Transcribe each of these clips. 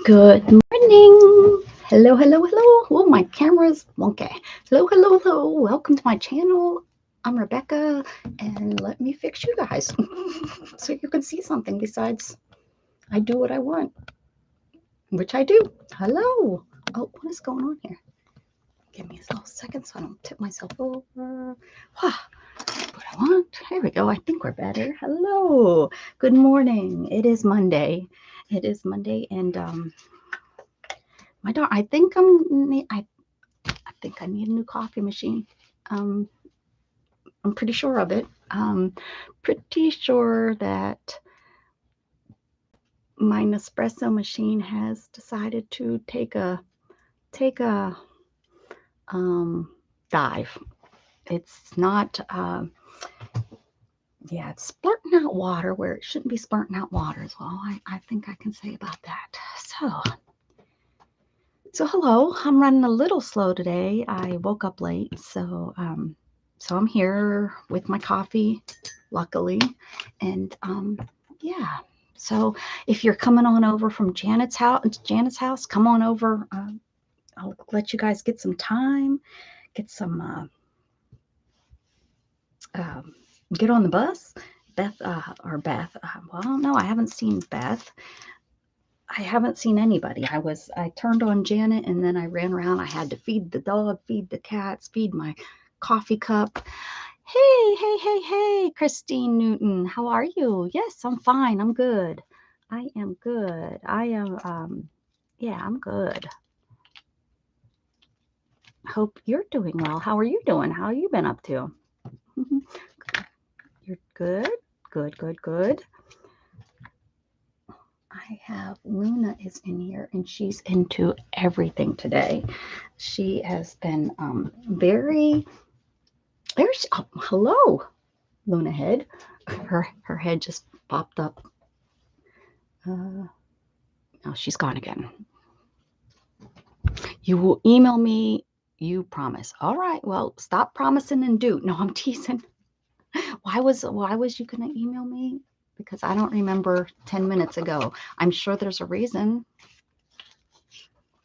Good morning. Hello, hello, hello. Oh, my camera's wonky. Hello, hello, hello. Welcome to my channel. I'm Rebecca, and let me fix you guys so you can see something besides I do what I want, which I do. Hello. Oh, what is going on here? Give me a little second so I don't tip myself over. What I want. There we go. I think we're better. Hello. Good morning. It is Monday. It is Monday, and my daughter. I think I need a new coffee machine. Um, I'm pretty sure of it. Pretty sure that my Nespresso machine has decided to take a dive. It's not. Yeah, it's splurting out water where it shouldn't be splurting out water as well. I think I can say about that. So hello. I'm running a little slow today. I woke up late, so I'm here with my coffee, luckily, and yeah. So if you're coming on over from Janet's house, come on over. I'll let you guys get some time, get some, get on the bus. Beth. Well, no, I haven't seen Beth. I haven't seen anybody. I turned on Janet and then I ran around. I had to feed the dog, feed the cats, feed my coffee cup. Hey, hey, hey, hey, Christine Newton, how are you? Yes, I'm fine. I'm good. I am good. Yeah, I'm good. Hope you're doing well. How are you doing? How have you been up to? You're good? Good, good, good. I have Luna is in here and she's into everything today. She has been very oh, hello, Luna head. Her head just popped up. Oh, she's gone again. You will email me, you promise. All right, well, stop promising and do. No, I'm teasing. Why was you gonna email me? Because I don't remember 10 minutes ago. I'm sure there's a reason.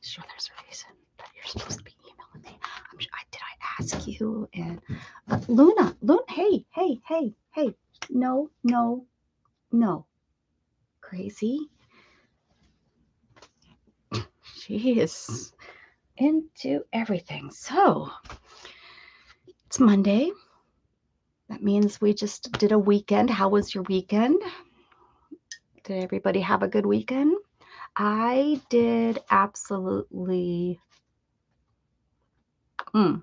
That you're supposed to be emailing me. Did I ask you? And Luna, hey, hey, hey, hey. No, no, no. Crazy. She is into everything. So it's Monday. That means we just did a weekend. How was your weekend? Did everybody have a good weekend? I did absolutely. I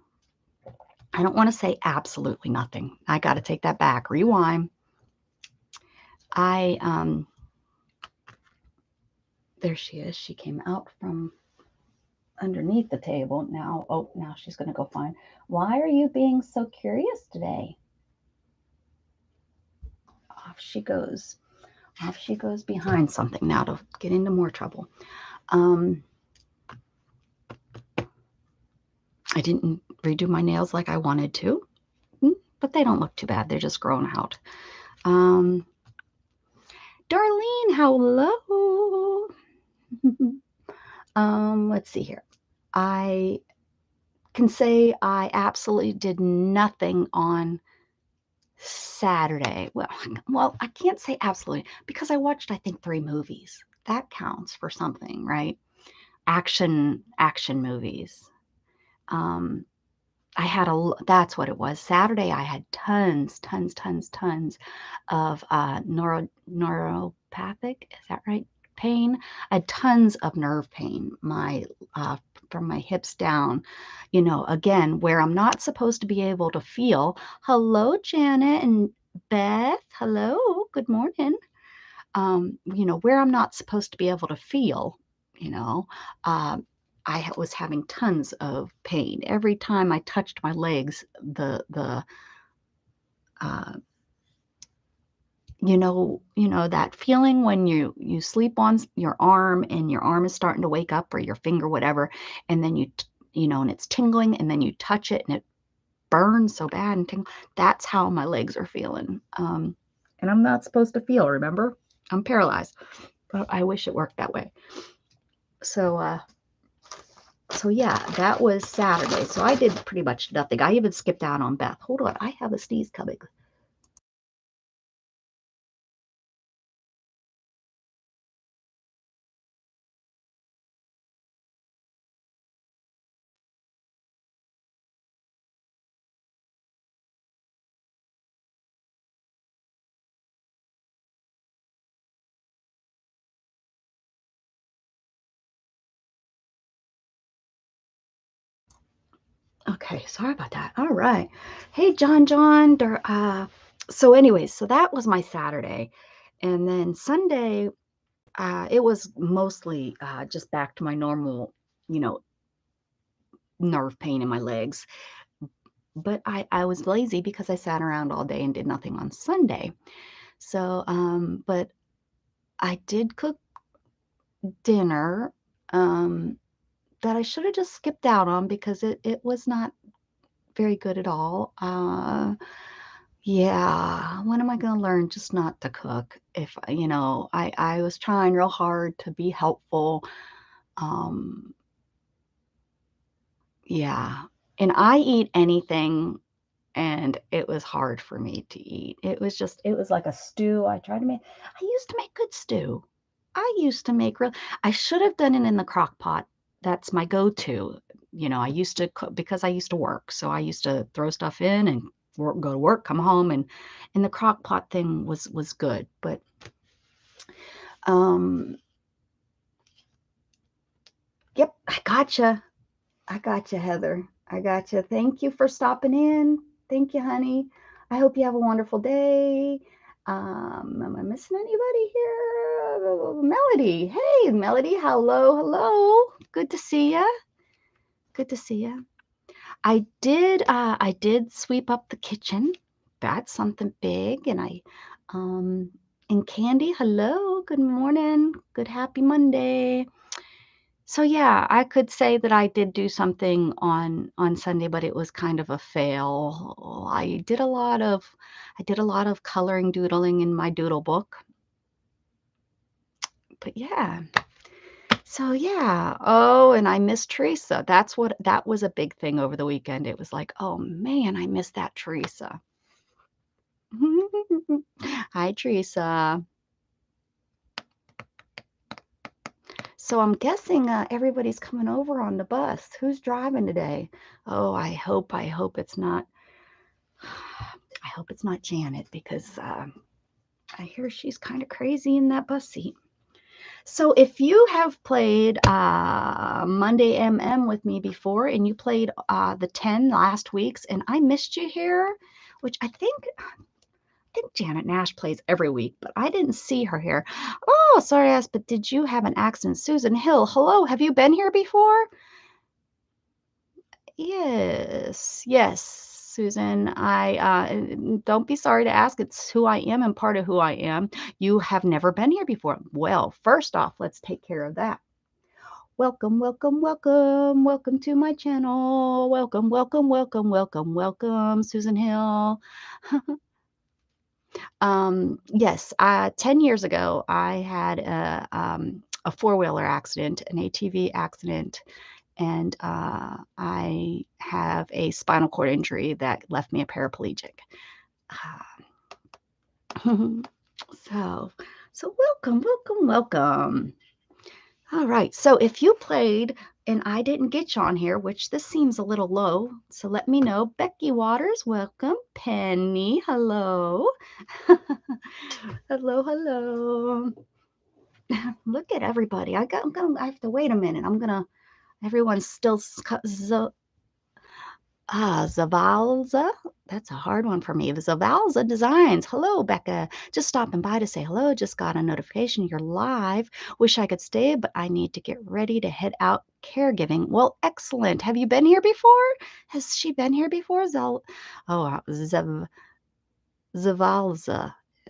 don't want to say absolutely nothing. I got to take that back. Rewind. There she is. She came out from underneath the table. Now she's going to go find. Why are you being so curious today? Off she goes. Off she goes behind something now to get into more trouble. I didn't redo my nails like I wanted to, but they don't look too bad. They're just growing out. Darlene, hello. Let's see here. I can say I absolutely did nothing on Saturday. Well, I can't say absolutely because I watched, I think, 3 movies. That counts for something, right? Action movies. That's what it was. Saturday, I had tons of neuropathic, is that right? Pain. I had tons of nerve pain. From my hips down, again, where I'm not supposed to be able to feel. Hello, Janet and Beth. Hello, good morning. Where I'm not supposed to be able to feel, I was having tons of pain. Every time I touched my legs, that feeling when you sleep on your arm and your arm is starting to wake up or your finger, whatever, and then and it's tingling and then you touch it and it burns so bad and tingle. That's how my legs are feeling. And I'm not supposed to feel, remember? I'm paralyzed, but I wish it worked that way. So yeah, that was Saturday. So I did pretty much nothing. I even skipped out on Beth. Hold on, I have a sneeze coming. Okay, sorry about that. All right. Hey, John. So anyways, so that was my Saturday. And then Sunday, it was mostly just back to my normal, you know, nerve pain in my legs. But I was lazy because I sat around all day and did nothing on Sunday. So, but I did cook dinner that I should have just skipped out on because it was not very good at all. Yeah, when am I going to learn just not to cook? If, I was trying real hard to be helpful. Um, yeah. And I eat anything, and it was hard for me to eat. It was like a stew. I used to make good stew. I used to make real, I should have done it in the crock pot. That's my go-to. I used to cook because I used to work. So I used to throw stuff in and go to work, come home, and the crock pot thing was good. But um, yep, I gotcha. I gotcha, Heather. I gotcha. Thank you for stopping in. Thank you, honey. I hope you have a wonderful day. Am I missing anybody here? Melody. Hey, Melody. Hello, hello. Good to see ya. Good to see ya. I did sweep up the kitchen. That's something big. Um, and Candy, hello. Good morning. Good happy Monday. So yeah, I could say that I did do something on Sunday, but it was kind of a fail. I did a lot of coloring doodling in my doodle book. But yeah. So yeah. Oh, and I miss Teresa. That was a big thing over the weekend. It was like, oh man, I miss that Teresa. Hi, Teresa. So I'm guessing everybody's coming over on the bus. Who's driving today? Oh, I hope it's not. I hope it's not Janet because I hear she's kind of crazy in that bus seat. So if you have played Monday MM with me before and you played the 10 last weeks and I missed you here, which I think Janet Nash plays every week, but I didn't see her here. Oh, sorry, ass, but did you have an accident? Susan Hill, hello, have you been here before? Yes, yes, Susan. I don't be sorry to ask. It's who I am and part of who I am. You have never been here before. Well, first off, let's take care of that. Welcome, welcome, welcome, welcome to my channel. Welcome, welcome, welcome, welcome, welcome, Susan Hill. Yes, 10 years ago, I had a four-wheeler accident, an ATV accident, and I have a spinal cord injury that left me a paraplegic. so, so welcome, welcome, welcome. All right, so if you played and I didn't get you on here, which this seems a little low, so let me know. Becky Waters, welcome. Penny, hello. Hello, hello. Look at everybody. I have to wait a minute. Everyone's still, Zavalza. That's a hard one for me. Zavalza Designs. Hello, Becca. Just stopping by to say hello. Just got a notification you're live. Wish I could stay, but I need to get ready to head out caregiving. Well, excellent. Have you been here before? Has she been here before? Zavalza.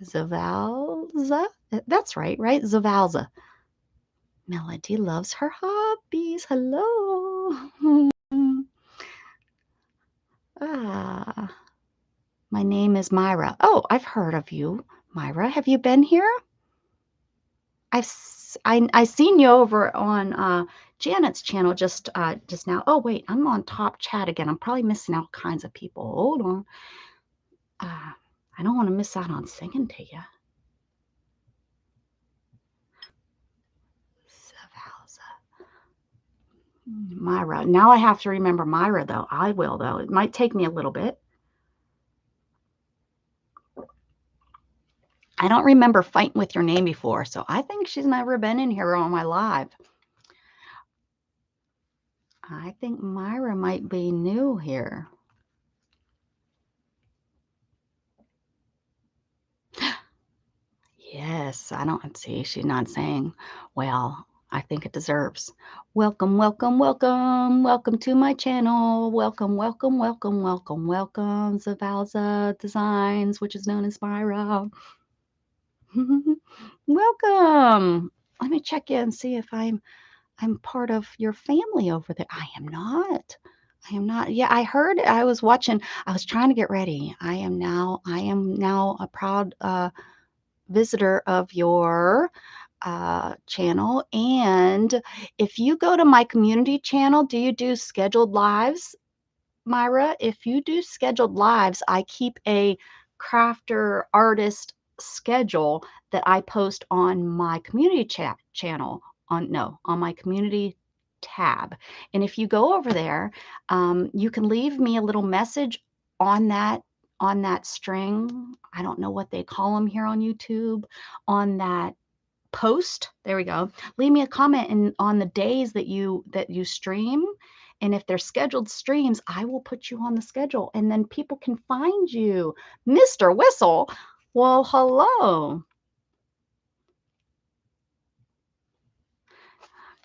Zavalza? That's right, right? Zavalza. Melody loves her hobbies. Hello. Ah. My name is Myra. Oh, I've heard of you, Myra. Have you been here? I seen you over on Janet's channel just now. Oh wait, I'm on top chat again. I'm probably missing all kinds of people. Hold on. I don't want to miss out on singing to you. Myra. Now I have to remember Myra, though. I will, though. It might take me a little bit. I don't remember fighting with your name before, so I think she's never been in here on my live. I think Myra might be new here. Yes, I don't see. She's not saying, well, I think it deserves. Welcome, welcome, welcome. Welcome to my channel. Welcome, welcome, welcome, welcome, welcome. Zavalza Designs, which is known as Myra. Welcome. Let me check in and see if I'm part of your family over there. I am not. I am not. Yeah, I heard. I was watching. I was trying to get ready. I am now a proud visitor of your channel. And if you go to my community channel, do you do scheduled lives, Myra? If you do scheduled lives, I keep a crafter artist schedule that I post on my community chat channel on my community tab. And if you go over there, you can leave me a little message on that string. I don't know what they call them here on YouTube, on that post. There we go. Leave me a comment on the days that you stream, and if they're scheduled streams, I will put you on the schedule, and then people can find you. Mr. Whistle. Well, hello.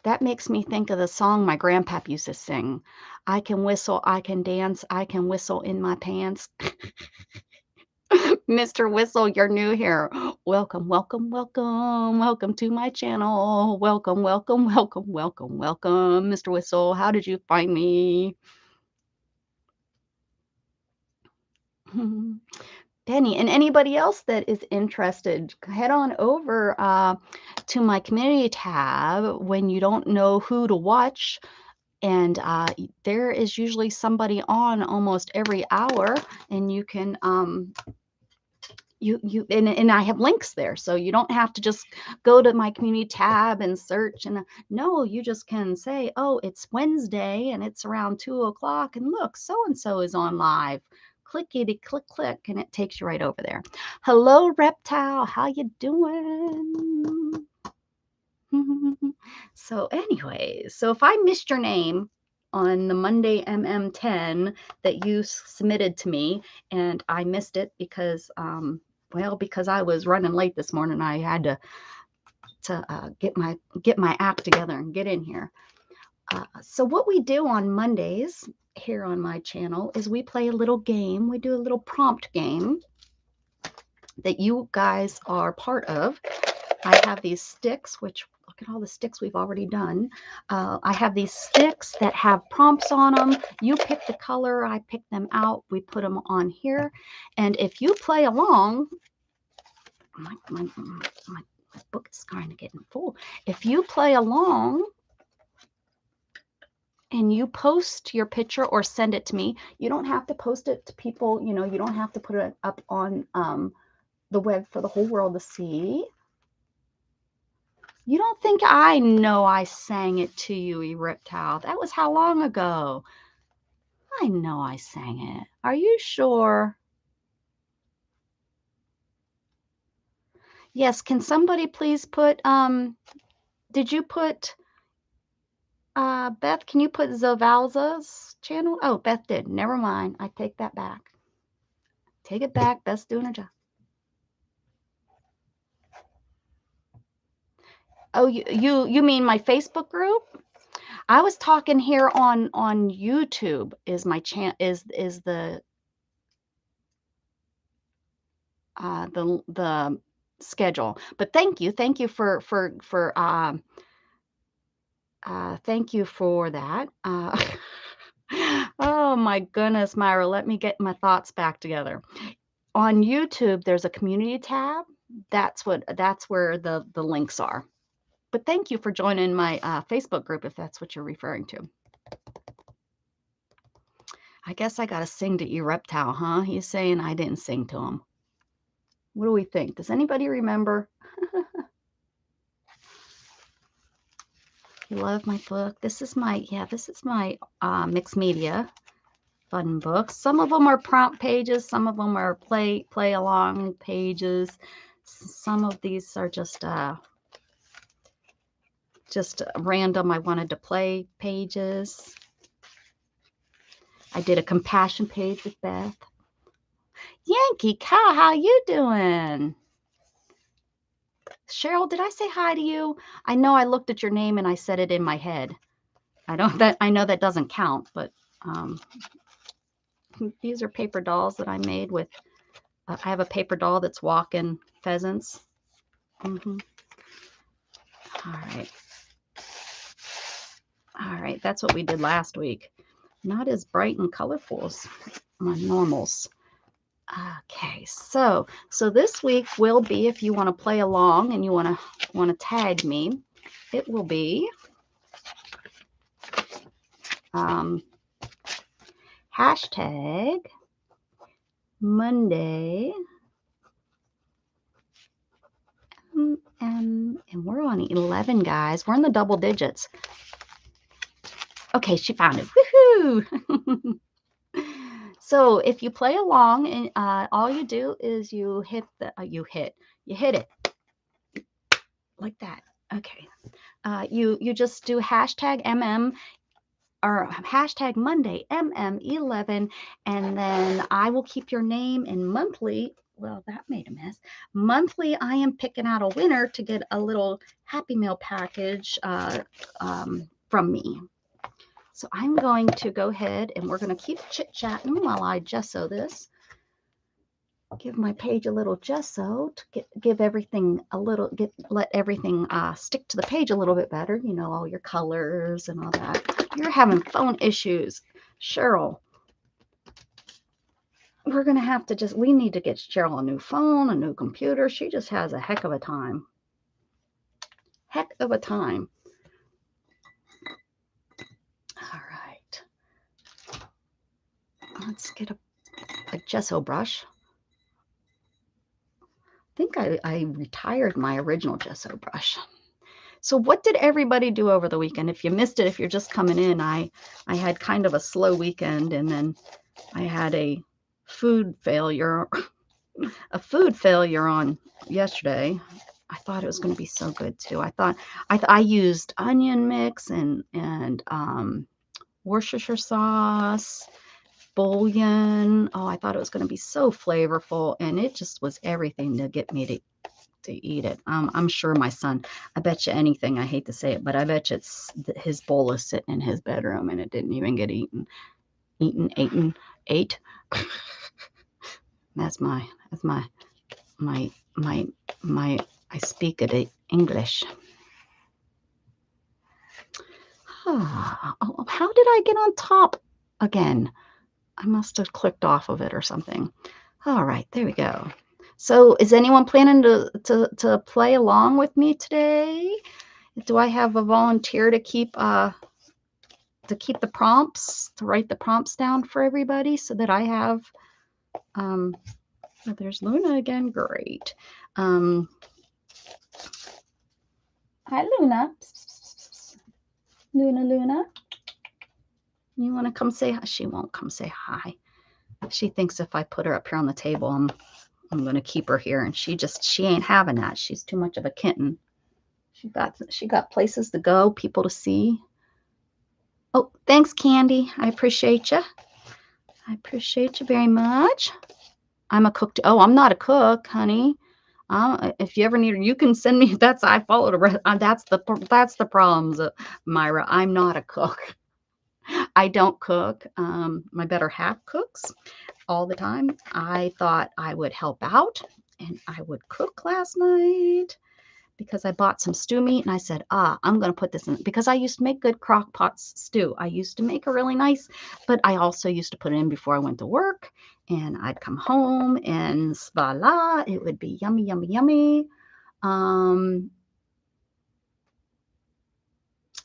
That makes me think of the song my grandpap used to sing. I can whistle, I can dance, I can whistle in my pants. Mr. Whistle, you're new here. Welcome, welcome, welcome. Welcome to my channel. Welcome, welcome, welcome, welcome, welcome. Mr. Whistle, how did you find me? Penny, and anybody else that is interested, head on over to my community tab when you don't know who to watch. And there is usually somebody on almost every hour, and you can and I have links there, so you don't have to just go to my community tab and search. And no, you just can say, oh, it's Wednesday and it's around 2 o'clock, and look, so and so is on live. Clickety click click, and it takes you right over there. Hello, Reptile, how you doing? So anyway, so if I missed your name on the Monday MM10 that you submitted to me, and I missed it because because I was running late this morning, I had to get my act together and get in here. So what we do on Mondays here on my channel is we play a little game. We do a little prompt game that you guys are part of. I have these sticks, which look at all the sticks we've already done. I have these sticks that have prompts on them. You pick the color, I pick them out, we put them on here. And if you play along, my book is kind of getting full. If you play along and you post your picture or send it to me, you don't have to post it to people, you don't have to put it up on the web for the whole world to see. You don't think I know I sang it to you, Reptile? That was how long ago? I know I sang it. Are you sure? Yes, can somebody please put, did you put, Beth, can you put Zavalza's channel? Oh, Beth did. Never mind. I take that back. Take it back. Beth's doing her job. Oh, you mean my Facebook group? I was talking here on YouTube is my is the schedule. But thank you for thank you for that. Oh my goodness, Myra, let me get my thoughts back together. On YouTube, there's a community tab. That's where the links are. But thank you for joining my Facebook group, if that's what you're referring to. I guess I got to sing to you, Reptile, huh? He's saying I didn't sing to him. What do we think? Does anybody remember? You love my book. This is my mixed media fun books. Some of them are prompt pages. Some of them are play along pages. Some of these are just random. I wanted to play pages. I did a compassion page with Beth. Yankee Cow, how you doing? Cheryl, did I say hi to you? I know I looked at your name and I said it in my head. I know that doesn't count, but these are paper dolls that I made with. I have a paper doll that's walking pheasants. All right, that's what we did last week. Not as bright and colorful as my normals. Okay, so this week will be, if you want to play along and you want to tag me, it will be hashtag Monday, and we're on 11, guys. We're in the double digits. Okay, she found it. Woohoo! So if you play along, and all you do is you hit it like that. Okay. You just do hashtag MM or hashtag Monday MM11, and then I will keep your name in monthly. Well, that made a mess. Monthly, I am picking out a winner to get a little Happy Meal package from me. So I'm going to go ahead and we're going to keep chit-chatting while I gesso this. Give my page a little gesso to give everything a little, let everything stick to the page a little bit better. You know, all your colors and all that. You're having phone issues, Cheryl. We're going to have to we need to get Cheryl a new phone, a new computer. She just has a heck of a time. Heck of a time. All right. Let's get a gesso brush. I think I retired my original gesso brush. So what did everybody do over the weekend? If you missed it, if you're just coming in, I had kind of a slow weekend, and then I had a food failure on yesterday. I thought it was going to be so good too. I used onion mix and Worcestershire sauce, bouillon. Oh, I thought it was going to be so flavorful, and it just was everything to get me to eat it. I'm sure my son, I bet you anything, I hate to say it, but I bet you his bowl is sitting in his bedroom and it didn't even get eaten. Ate. That's my I speak it English. Oh, how did I get on top again? I must have clicked off of it or something. All right, there we go. So is anyone planning to play along with me today? Do I have a volunteer to keep the prompts, to write the prompts down for everybody so that I have oh, there's Luna again. Great. Hi, Luna. Luna. You want to come say hi? She won't come say hi. She thinks if I put her up here on the table, I'm going to keep her here, and she ain't having that. She's too much of a kitten. She got places to go, people to see. Oh, thanks, Candy. I appreciate you. I appreciate you very much. I'm a cook. Oh, I'm not a cook, honey. If you ever need, you can send me. I followed a recipe. That's the problems, Myra. I'm not a cook. I don't cook. My better half cooks all the time. I thought I would help out, and I would cook last night because I bought some stew meat, and I said, I'm going to put this in, because I used to make good crock pot stew. I used to make a really nice, but I also used to put it in before I went to work, and I'd come home, and voila, it would be yummy, yummy, yummy.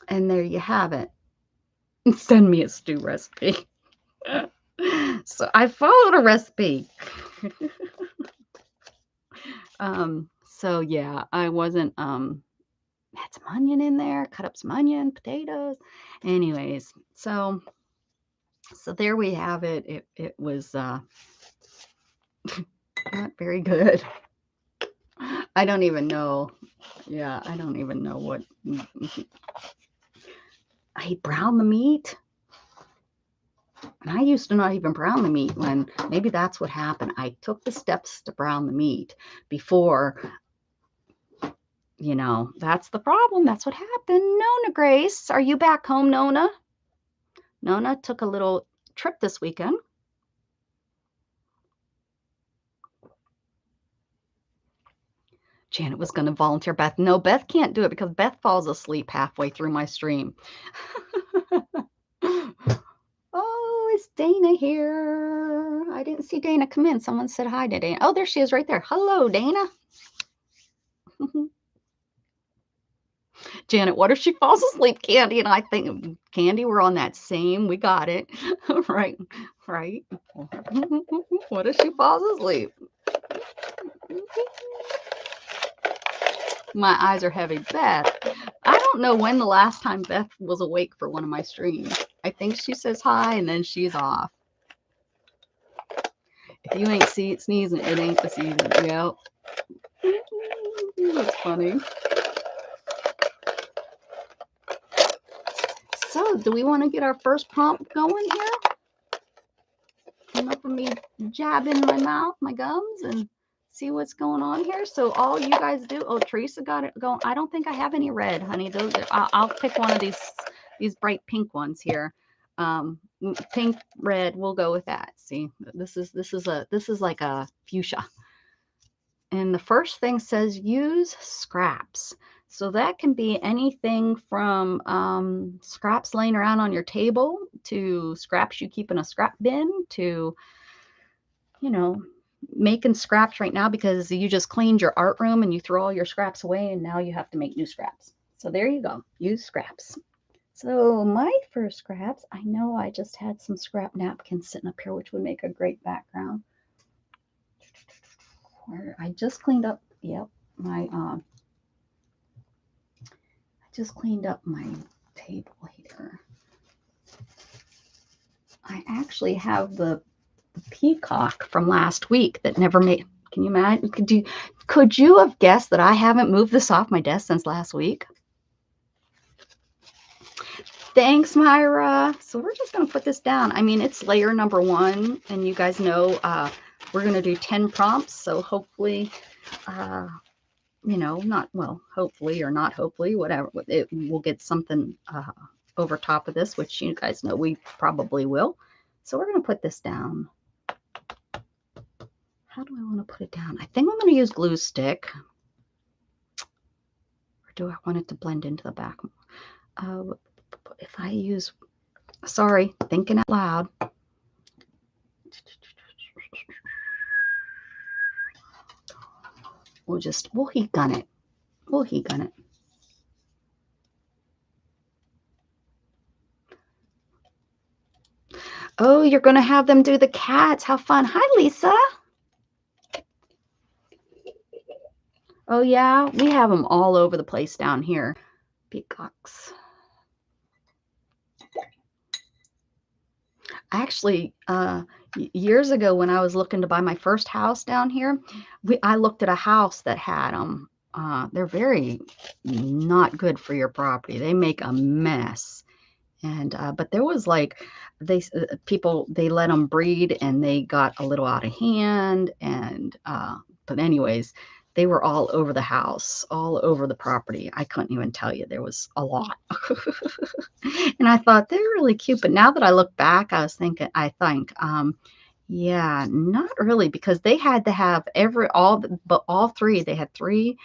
And there you have it. Send me a stew recipe. So I followed a recipe. So yeah, I wasn't, had some onion in there, cut up some onion, potatoes. Anyways, so there we have it. It was, not very good. I don't even know. Yeah, I don't even know what. I brown the meat. And I used to not even brown the meat when maybe that's what happened. I took the steps to brown the meat before, you know, that's the problem. That's what happened. Nona Grace, are you back home, Nona? Nona took a little trip this weekend. Janet was going to volunteer Beth. No, Beth can't do it because Beth falls asleep halfway through my stream. Oh, is Dana here? I didn't see Dana come in. Someone said hi to Dana. Oh, there she is right there. Hello, Dana. Janet, what if she falls asleep? Candy and I think, Candy, we're on that same. We got it. Right, right. What if she falls asleep? My eyes are heavy. Beth, I don't know when the last time Beth was awake for one of my streams. I think she says hi and then she's off. If you ain't sneezing, it ain't the season. Yep. That's funny. So, do we want to get our first prompt going here? Enough of me jabbing my mouth, my gums, and see what's going on here. So all you guys do. Oh, Teresa got it going. I don't think I have any red, honey. Those I'll pick one of these bright pink ones here. Pink, red. We'll go with that. See, this is like a fuchsia. And the first thing says use scraps. So that can be anything from scraps laying around on your table to scraps you keep in a scrap bin to, you know, making scraps right now because you just cleaned your art room and you throw all your scraps away and now you have to make new scraps. So there you go. Use scraps. So my first scraps, I know I just had some scrap napkins sitting up here, which would make a great background. I just cleaned up, yep, my, I just cleaned up my table here. I actually have the peacock from last week that never made, can you imagine? Could you have guessed that I haven't moved this off my desk since last week? Thanks, Myra. So we're just going to put this down. I mean, it's layer number 1, and you guys know we're going to do 10 prompts. So hopefully, you know, not, well, hopefully or not hopefully, whatever, we'll get something over top of this, which you guys know we probably will. So we're going to put this down. How do I want to put it down? I think I'm going to use glue stick. Or do I want it to blend into the back? If I use, sorry, thinking out loud. We'll heat gun it. We'll heat gun it. Oh, you're going to have them do the cats. How fun. Hi, Lisa. Oh, yeah. We have them all over the place down here. Peacocks. Actually, years ago when I was looking to buy my first house down here, I looked at a house that had them. They're very not good for your property. They make a mess. And but there was like they let them breed and they got a little out of hand. And but anyways, they were all over the house, all over the property. I couldn't even tell you, there was a lot. And I thought they're really cute, but now that I look back, I think yeah, not really, because they had to have all three. They had three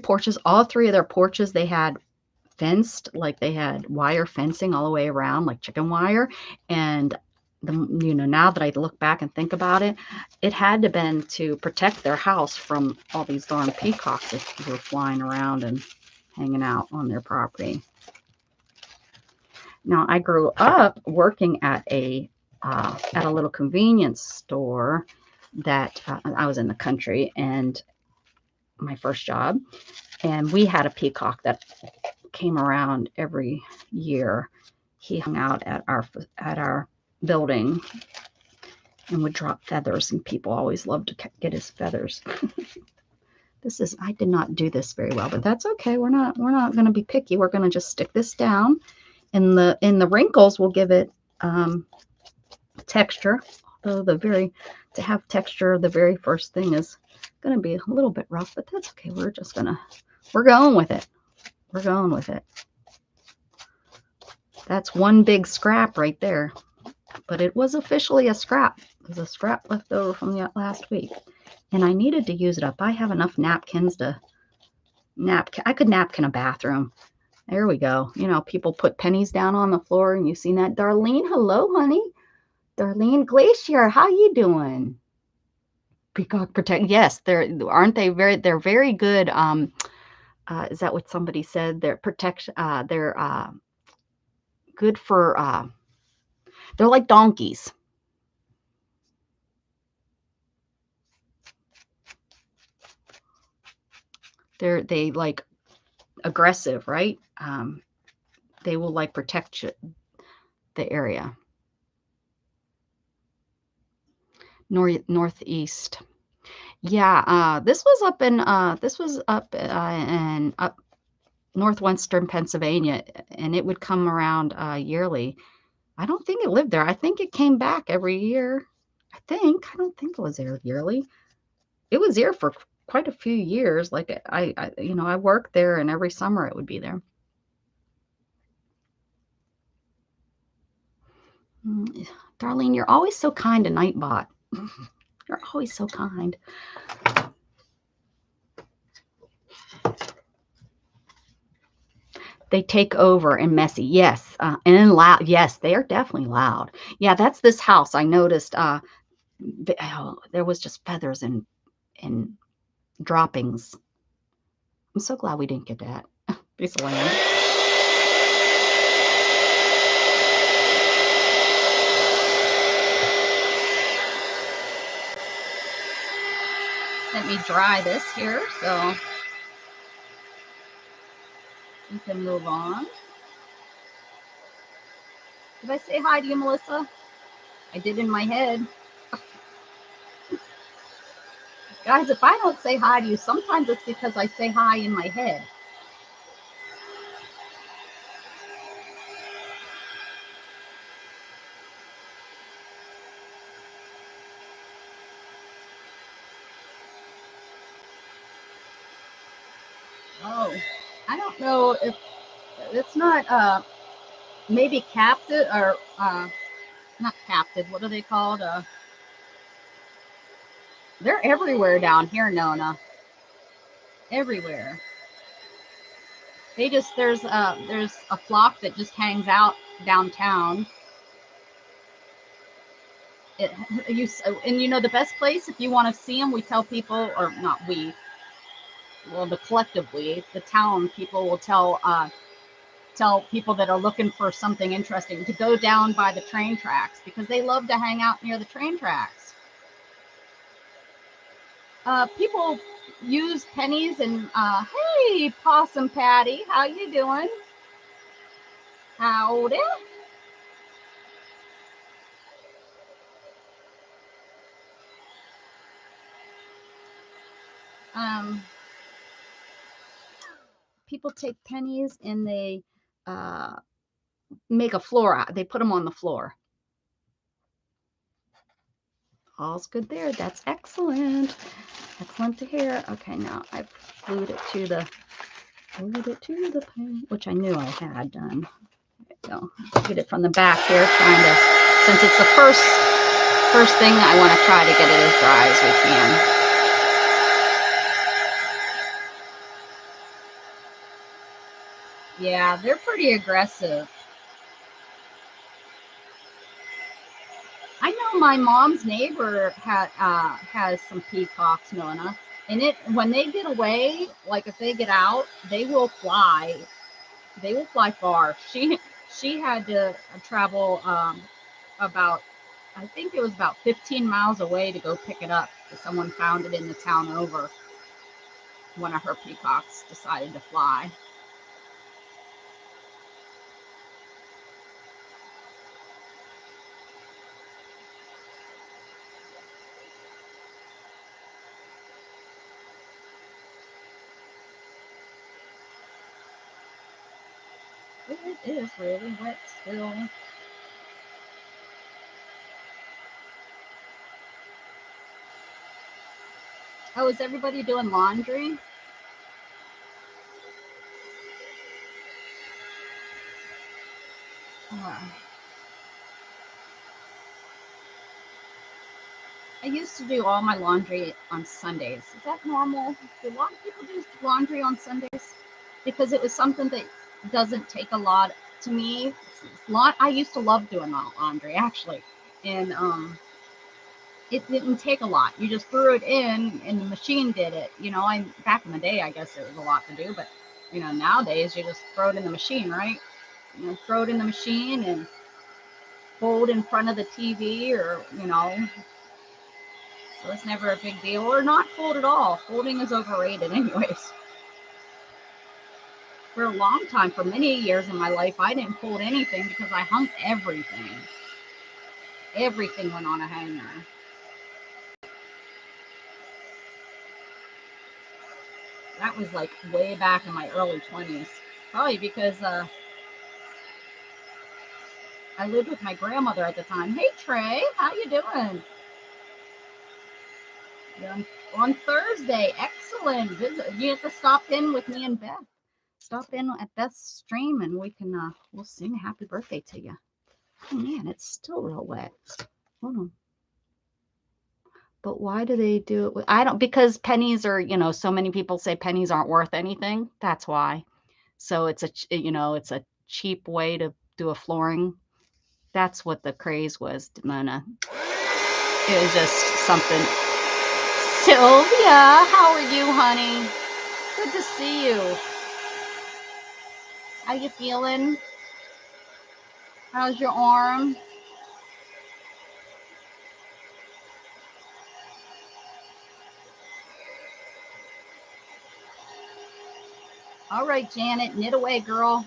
porches. All 3 of their porches they had fenced, like they had wire fencing all the way around, like chicken wire. And you know, now that I look back and think about it, it had to been to protect their house from all these darn peacocks that were flying around and hanging out on their property. Now, I grew up working at a little convenience store that I was in the country, and my first job, and we had a peacock that came around every year. He hung out at our building and would drop feathers, and people always loved to get his feathers. I did not do this very well, but that's okay. We're not going to be picky. We're going to just stick this down, and the wrinkles will give it texture. Although to have texture, the very first thing is going to be a little bit rough, but that's okay. We're going with it. We're going with it. That's one big scrap right there, but it was officially a scrap. It was a scrap left over from the last week, and I needed to use it up. I have enough napkins to I could napkin a bathroom. There we go. You know, people put pennies down on the floor, and you've seen that. Darlene, hello, honey. Darlene Glacier, how you doing? Peacock Protect. Yes, they're very good. Is that what somebody said? They're protection. They're good for. They're like donkeys. They like aggressive, right? They will like protect the area. Northeast. Yeah, this was up in northwestern Pennsylvania, and it would come around yearly. I don't think it lived there. I think it came back every year. I don't think it was there yearly. It was there for quite a few years. Like I worked there, and every summer it would be there. Darlene, you're always so kind to Nightbot. You're always so kind. They take over and messy. Yes. And loud. Yes, they are definitely loud. Yeah, that's this house. I noticed there was just feathers and droppings. I'm so glad we didn't get that piece of land. Let me dry this here so we can move on. Did I say hi to you, Melissa? I did in my head. Guys, if I don't say hi to you, sometimes it's because I say hi in my head. Oh, I don't know if it's not maybe captive or not captive. What are they called? They're everywhere down here, Nona. Everywhere. There's a flock that just hangs out downtown. And you know the best place if you want to see them, we tell people, or not we, well, the collective we, the town people will tell people that are looking for something interesting to go down by the train tracks because they love to hang out near the train tracks. People use pennies and hey, Possum Patty, how you doing? Howdy. People take pennies and they make a floor out. They put them on the floor. All's good there. That's excellent. Excellent to hear. Okay, now I've glued it to the pen, which I knew I had done. There we go. Get it from the back here, since it's the first thing, I want to try to get it as dry as we can. Yeah, they're pretty aggressive. I know my mom's neighbor has some peacocks, Nona. And when they get away, like if they get out, they will fly. They will fly far. She had to travel about, I think it was about 15 miles away to go pick it up. Someone found it in the town over. One of her peacocks decided to fly. It is really wet still. Oh, is everybody doing laundry? I used to do all my laundry on Sundays. Is that normal? Do a lot of people do laundry on Sundays? Because it was something that doesn't take a lot. To me, I used to love doing laundry actually, and it didn't take a lot. You just threw it in, and the machine did it. You know, back in the day, I guess it was a lot to do, but you know, nowadays you just throw it in the machine, right? You know, throw it in the machine and fold in front of the TV, or you know, so it's never a big deal, or not fold at all. Folding is overrated, anyways. For a long time, for many years in my life, I didn't fold anything because I hung everything. Everything went on a hanger. That was like way back in my early 20s. Probably because I lived with my grandmother at the time. Hey Trey, how you doing? On Thursday. Excellent. You have to stop in with me and Beth. Stop in at Beth's stream and we can we'll sing happy birthday to you. Oh man, it's still real wet. Hold on. But why do they do it with, I don't, because pennies are, you know, so many people say pennies aren't worth anything. That's why. So it's it's a cheap way to do a flooring. That's what the craze was, Mona. It was just something. Sylvia, how are you, honey? Good to see you. How you feeling? How's your arm? All right, Janet, knit away, girl.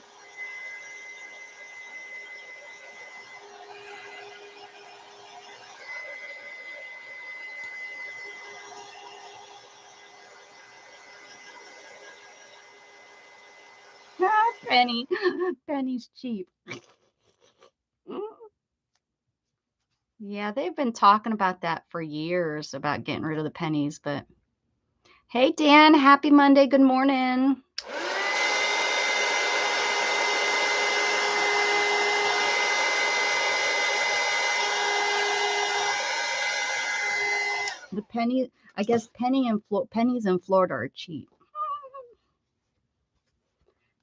Penny. Penny's cheap. Yeah, they've been talking about that for years, about getting rid of the pennies, but hey, Dan, happy Monday. Good morning. The penny, I guess pennies in Florida are cheap.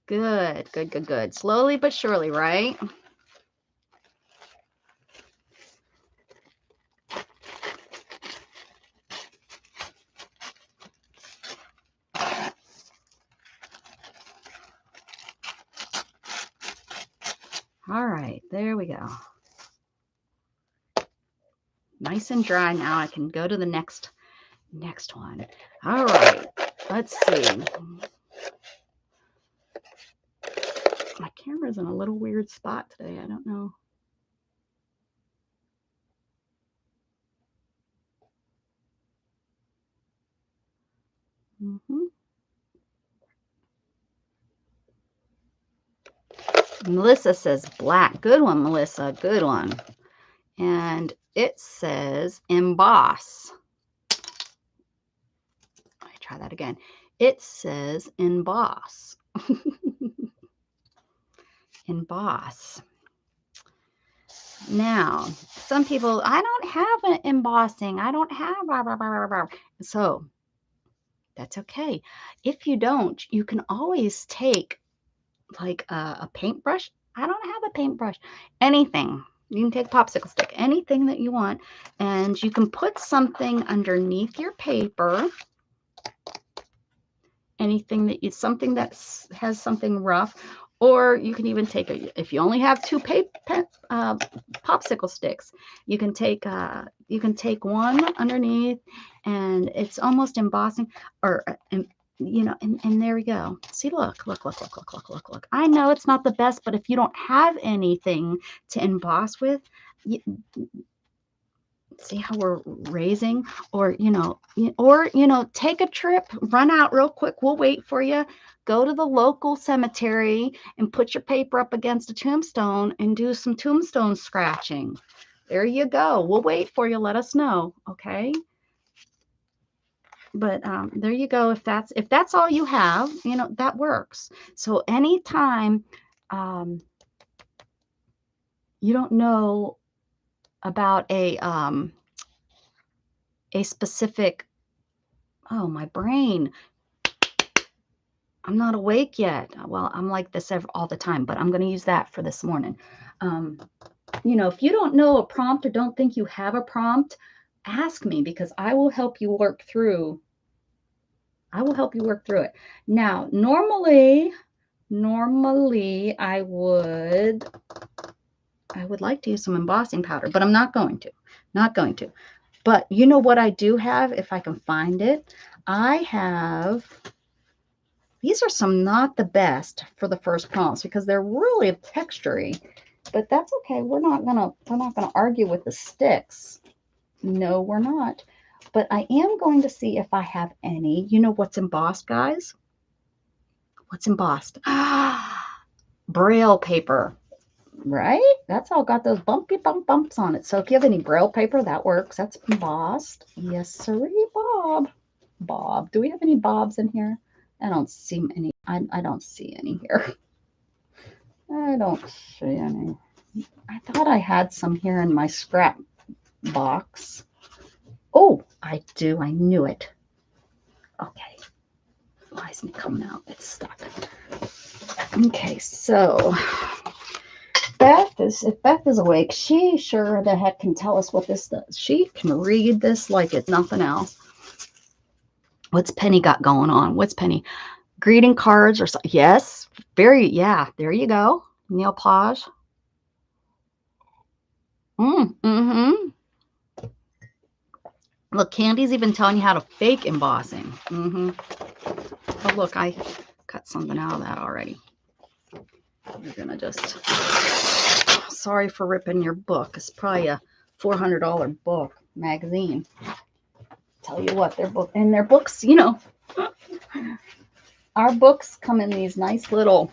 Good, good, good, good. Slowly but surely, right? All right, there we go. Nice and dry now. I can go to the next one. All right, let's see. My camera's in a little weird spot today. I don't know. Melissa says black. Good one, Melissa. Good one. And it says emboss. Let me try that again. It says emboss. Emboss. Now, some people, I don't have an embossing. I don't have blah, blah, blah, blah, blah. So that's okay. If you don't, you can always take like a paintbrush. I don't have a paintbrush. Anything. You can take a popsicle stick, anything that you want, and you can put something underneath your paper anything that is something that has something rough, or you can even take if you only have two popsicle sticks, you can take one underneath, and it's almost embossing, or you know, and there we go. See, look. I know it's not the best, but if you don't have anything to emboss with, you, see how we're raising, or take a trip, run out real quick, we'll wait for you, go to the local cemetery and put your paper up against a tombstone and do some tombstone scratching. There you go, we'll wait for you, let us know, okay? But there you go. If that's all you have, that works. So anytime you don't know about a specific, oh, my brain, I'm not awake yet. Well, I'm like this all the time, but I'm going to use that for this morning. If you don't know a prompt or don't think you have a prompt, ask me, because I will help you work through. It. Now, normally I would like to use some embossing powder, but I'm not going to. But you know what I do have, if I can find it? I have, these are some not the best for the first prompts because they're really textury, but that's okay. We're not gonna argue with the sticks. No, we're not. But I am going to see if I have any. You know what's embossed, guys? What's embossed? Braille paper. Right? That's all got those bumps on it. So if you have any Braille paper, that works. That's embossed. Yes, sirree, Bob. Bob. Do we have any Bobs in here? I don't see any. I don't see any here. I don't see any. I thought I had some here in my scrap box. Oh, I do. I knew it. Okay. Why isn't it coming out? It's stuck. Okay, so if Beth is awake, she sure the heck can tell us what this does. She can read this like it's nothing else. What's Penny got going on? What's Penny? Greeting cards or something? Yes, yeah, there you go. Nail polish. Mm-hmm. Look, Candy's even telling you how to fake embossing. Mm-hmm. Oh, look, I cut something out of that already. You're gonna just, sorry for ripping your book. It's probably a $400 book magazine. Tell you what, their books, our books come in these nice little,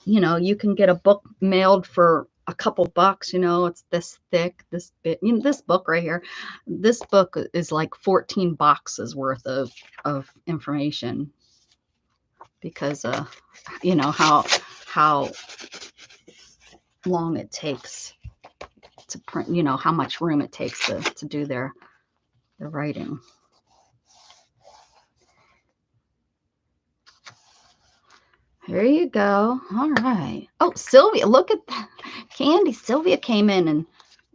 you can get a book mailed for a couple bucks, it's this thick, this bit, this book right here, this book is like 14 boxes worth of information, because how long it takes to print, how much room it takes to do their writing. There you go. All right. Oh, Sylvia, look at that. Candy. Sylvia came in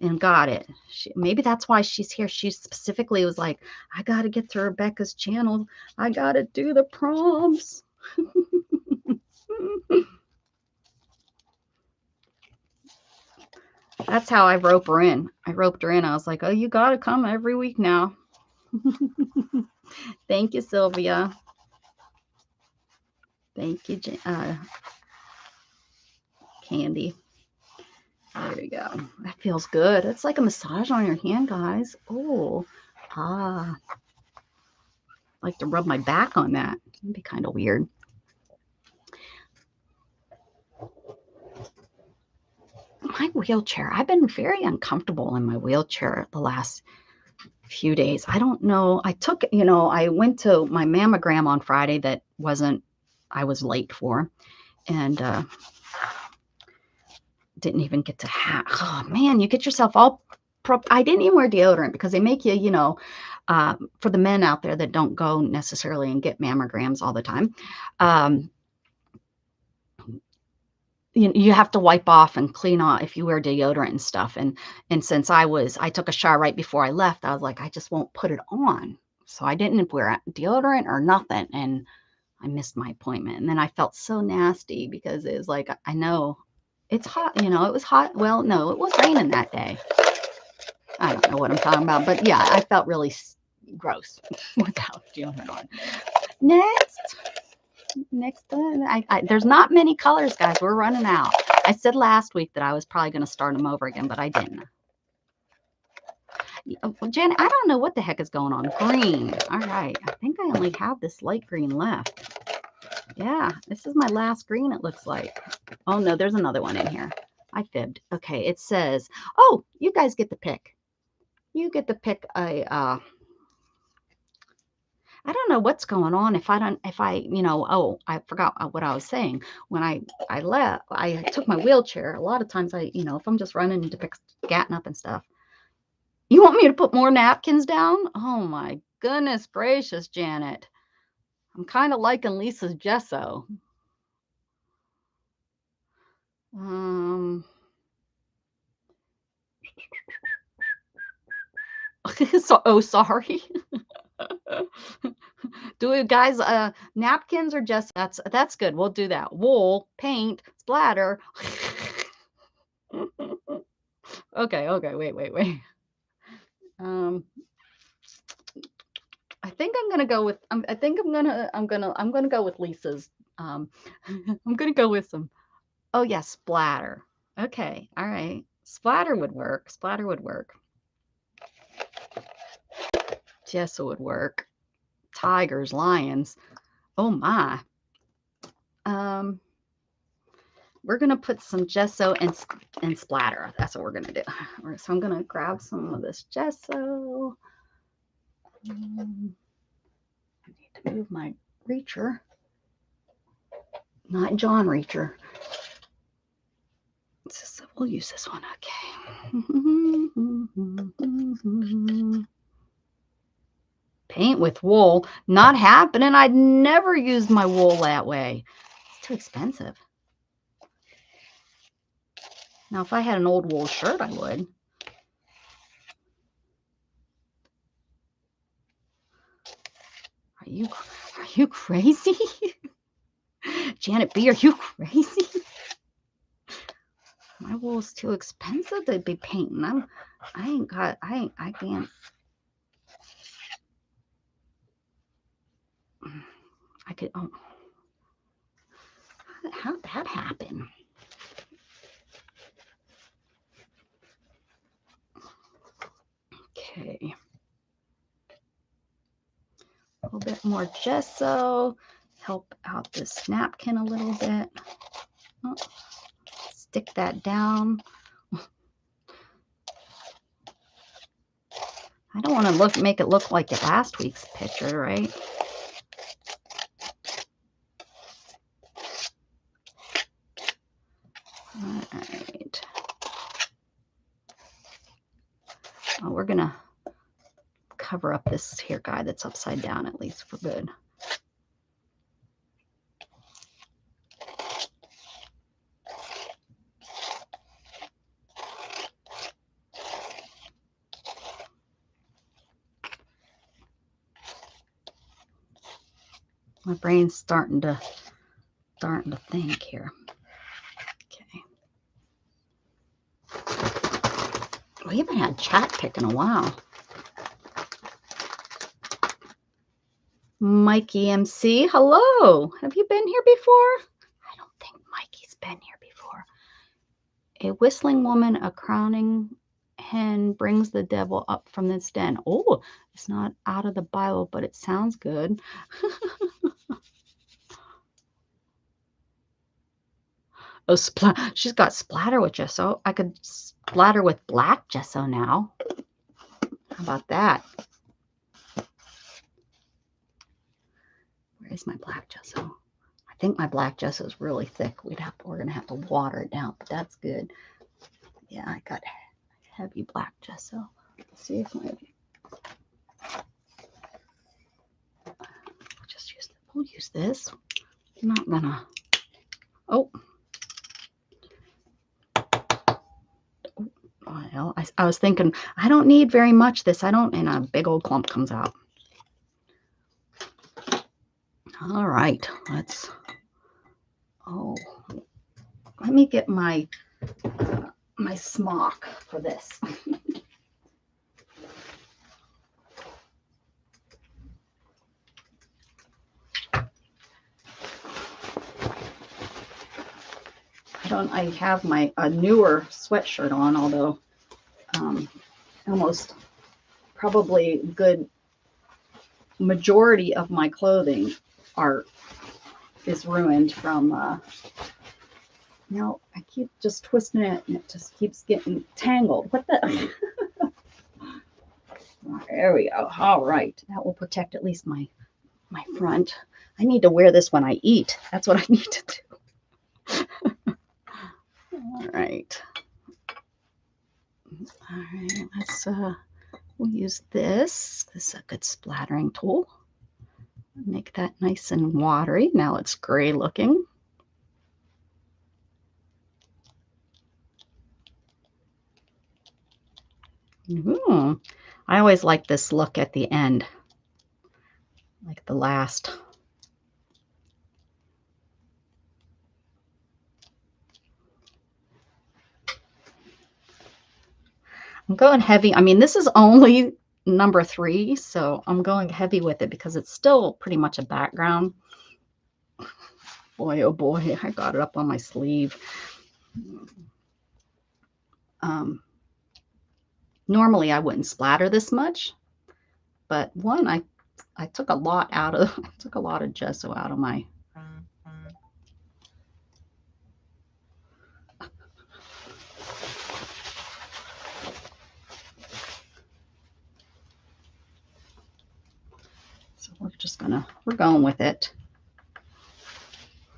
and got it. Maybe that's why she's here. She specifically was like, I got to get to Rebecca's channel. I got to do the prompts. That's how I rope her in. I roped her in. I was like, oh, you got to come every week now. Thank you, Sylvia. Thank you, Candy. There you go. That feels good. It's like a massage on your hand, guys. Oh, I like to rub my back on that. It'd be kind of weird. My wheelchair. I've been very uncomfortable in my wheelchair the last few days. I don't know. I went to my mammogram on Friday that I was late for, and didn't even get to have. Oh man, you get yourself all. I didn't even wear deodorant because they make you, for the men out there that don't go necessarily and get mammograms all the time. You have to wipe off and clean off if you wear deodorant and stuff. And since I took a shower right before I left, I was like, I just won't put it on. So I didn't wear deodorant or nothing. And I missed my appointment. And then I felt so nasty because it was like, I know it's hot, you know, it was hot. Well, no, it was raining that day. I don't know what I'm talking about, but yeah, I felt really gross without deodorant on. Next, there's not many colors, guys. We're running out. I said last week that I was probably going to start them over again, but I didn't. Jen, I don't know what the heck is going on. Green. All right. I think I only have this light green left. Yeah, this is my last green, it looks like. Oh, no, there's another one in here. I fibbed. Okay, it says, oh, you guys get to pick. You get to pick a, I don't know what's going on if you know, oh, I forgot what I was saying. When I left, I took my wheelchair. A lot of times you know, if I'm just running to pick scatting up and stuff. You want me to put more napkins down? Oh my goodness gracious, Janet. I'm kind of liking Lisa's gesso. So, oh, sorry. Do we, guys, napkins or just that's good. We'll do that. Wool, paint, splatter. Okay, wait. I think I'm gonna go with I'm gonna go with Lisa's. I'm gonna go with some. Oh yeah, splatter. Okay, all right. Splatter would work. Gesso would work. Tigers, lions. Oh my. We're gonna put some gesso and splatter. That's what we're gonna do. So I'm gonna grab some of this gesso. I need to move my reacher. Not John reacher. So we'll use this one. Okay. Paint with wool. Not happening. I'd never use my wool that way. It's too expensive. Now, if I had an old wool shirt, I would. Are you crazy? Janet B, are you crazy? My wool's too expensive to be painting. I can't. I could, oh. How'd that happen? Okay. A little bit more gesso. Help out this napkin a little bit. Oh, stick that down. I don't want to make it look like last week's picture, right? All right. Oh, we're gonna cover up this here guy that's upside down at least for good. My brain's starting to think here. Okay. We haven't had chat pick in a while. Mikey MC, hello. Have you been here before? I don't think Mikey's been here before. A whistling woman, a crowning hen brings the devil up from this den. Oh, it's not out of the Bible, but it sounds good. Oh, she's got splatter with gesso. I could splatter with black gesso now. How about that? Where is my black gesso? I think my black gesso is really thick. We're gonna have to water it down, but that's good. Yeah, I got heavy black gesso. Let's see if we'll use this. I'm not gonna. Oh. Well, I was thinking, I don't need very much this. And a big old clump comes out. All right, let me get my my smock for this. I have my a newer sweatshirt on, although almost probably good majority of my clothing is ruined from now I keep just twisting it and it just keeps getting tangled. What the there we go. All right, that will protect at least my front. I need to wear this when I eat. That's what I need to do. All right. All right, we'll use this. This is a good splattering tool. Make that nice and watery. Now it's gray looking. Ooh, I always like this look at the end, like the last. I'm going heavy. I mean, this is only number 3, so I'm going heavy with it because it's still pretty much a background. Boy, oh boy, I got it up on my sleeve. Normally I wouldn't splatter this much, but I took a lot out of I took a lot of gesso out of my so we're going with it.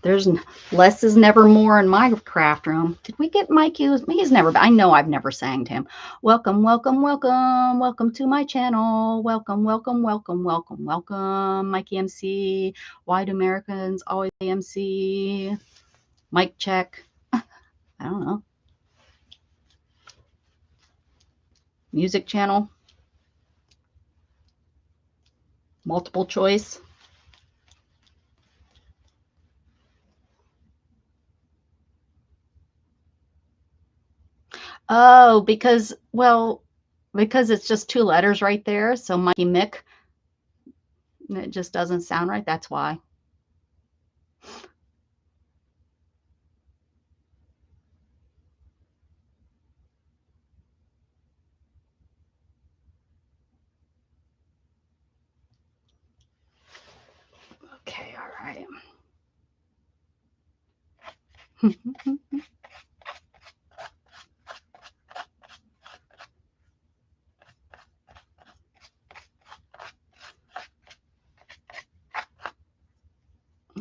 There's less is never more in my craft room. Did we get Mikey? He's never, I know I've never sang to him. Welcome, welcome, welcome, welcome to my channel. Welcome, welcome, welcome, welcome, welcome, Mikey MC. Why do Americans always say MC? Mic check. I don't know. Music channel. Multiple choice. Oh, because it's just 2 letters right there. So Mikey Mick, it just doesn't sound right. That's why. Okay, all right.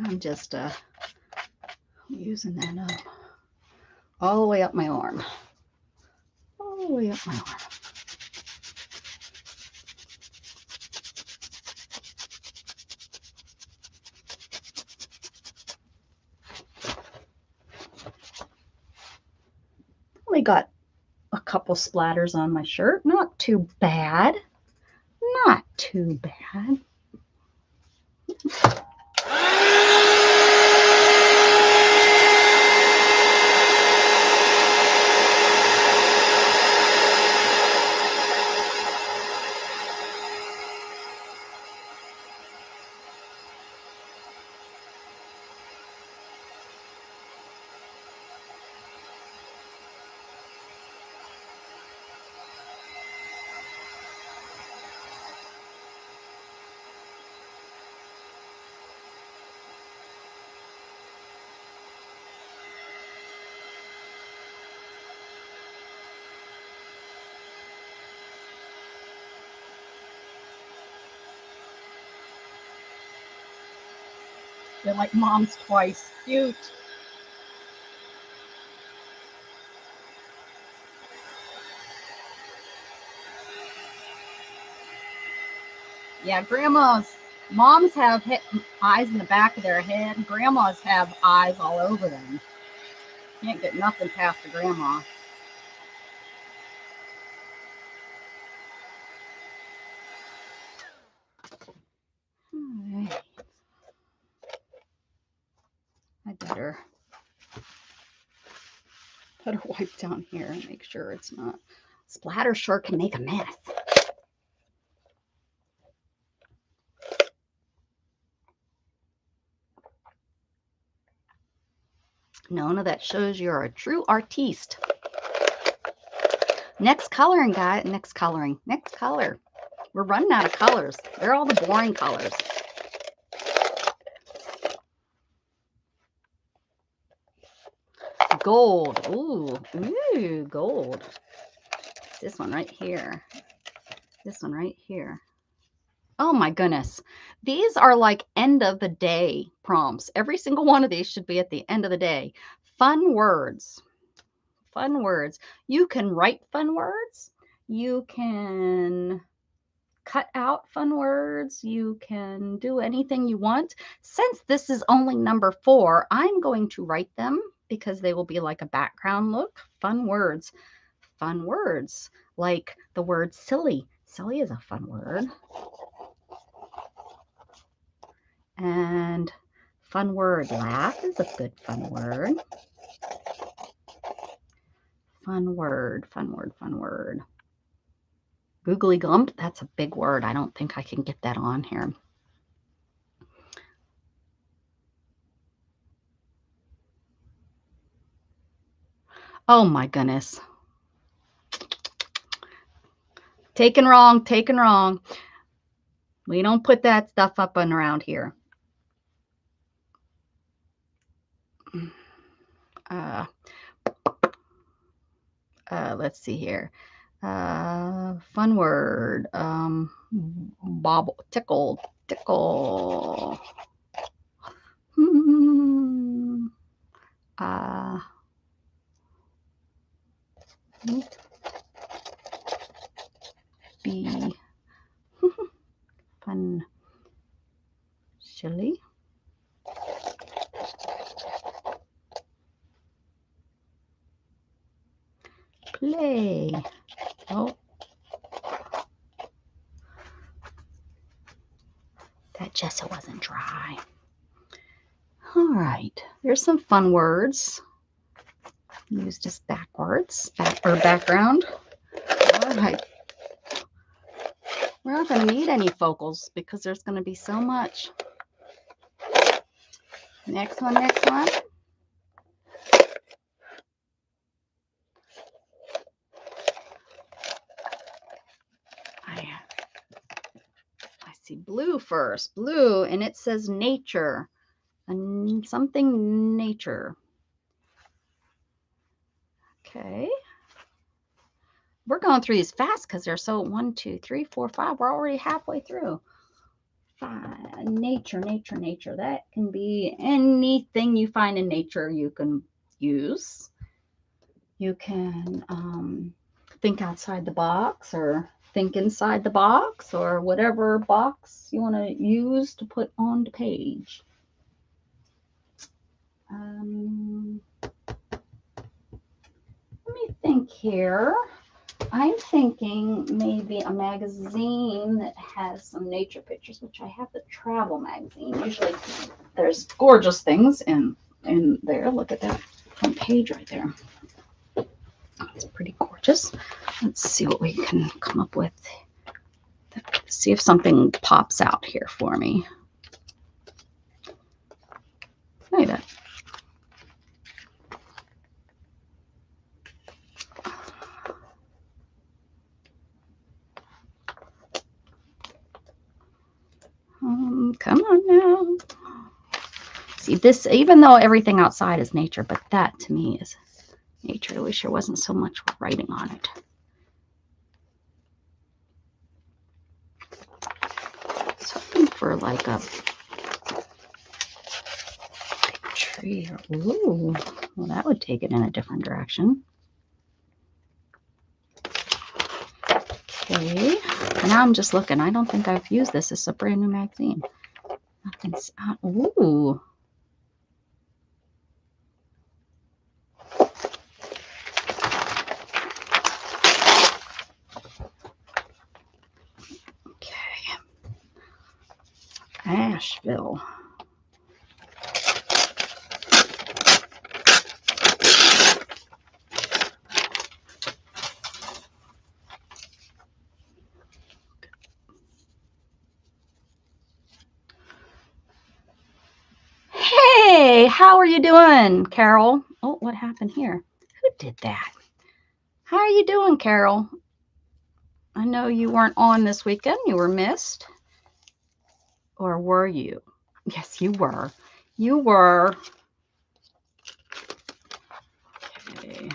I'm just using that up all the way up my arm. All the way up my arm. Only got a couple splatters on my shirt. Not too bad. Not too bad. They're like mom's twice. Cute. Yeah, moms have eyes in the back of their head. Grandmas have eyes all over them. Can't get nothing past the grandma. All right. better wipe down here and make sure it's not. Splatter sure can make a mess. Nona, that shows you're a true artiste. Next coloring, guys. Next coloring. Next color. We're running out of colors. They're all the boring colors. Gold. Ooh, ooh, gold. This one right here. This one right here. Oh my goodness. These are like end of the day prompts. Every single one of these should be at the end of the day. Fun words. Fun words. You can write fun words. You can cut out fun words. You can do anything you want. Since this is only number 4, I'm going to write them because they will be like a background look. Fun words. Fun words. Like the word silly. Silly is a fun word. And fun word, laugh is a good fun word. Fun word, fun word, fun word. Googly gump, that's a big word. I don't think I can get that on here. Oh my goodness. Taken wrong, taken wrong. We don't put that stuff up and around here. Let's see here. Fun word. Bobble, tickle, tickle. Be fun. Silly. Play. Oh. That just wasn't dry. All right. There's some fun words. Use just backwards. Background. All right. We're not going to need any focals because there's going to be so much. Next one, next one. I see blue first. Blue, and it says nature. Something nature. Okay. We're going through these fast because they're so 1, 2, 3, 4, 5. We're already halfway through. 5. Nature, nature, nature. That can be anything you find in nature you can use. You can think outside the box or think inside the box or whatever box you want to use to put on the page. Let me think here. I'm thinking maybe a magazine that has some nature pictures, which I have the travel magazine. Usually there's gorgeous things in there. Look at that front page right there. It's pretty gorgeous. Let's see what we can come up with. See if something pops out here for me. Look at that. Come on now. See this, even though everything outside is nature, but that to me is nature. I wish there wasn't so much writing on it. Something for like a tree. Ooh, well, that would take it in a different direction. Okay, and now I'm just looking. I don't think I've used this. It's a brand new magazine. Nothing's out. Ooh. Okay. Asheville. how are you doing, Carol? Oh, what happened here? Who did that? How are you doing, Carol? I know you weren't on this weekend. You were missed. Or were you? Yes, you were. You were. Okay.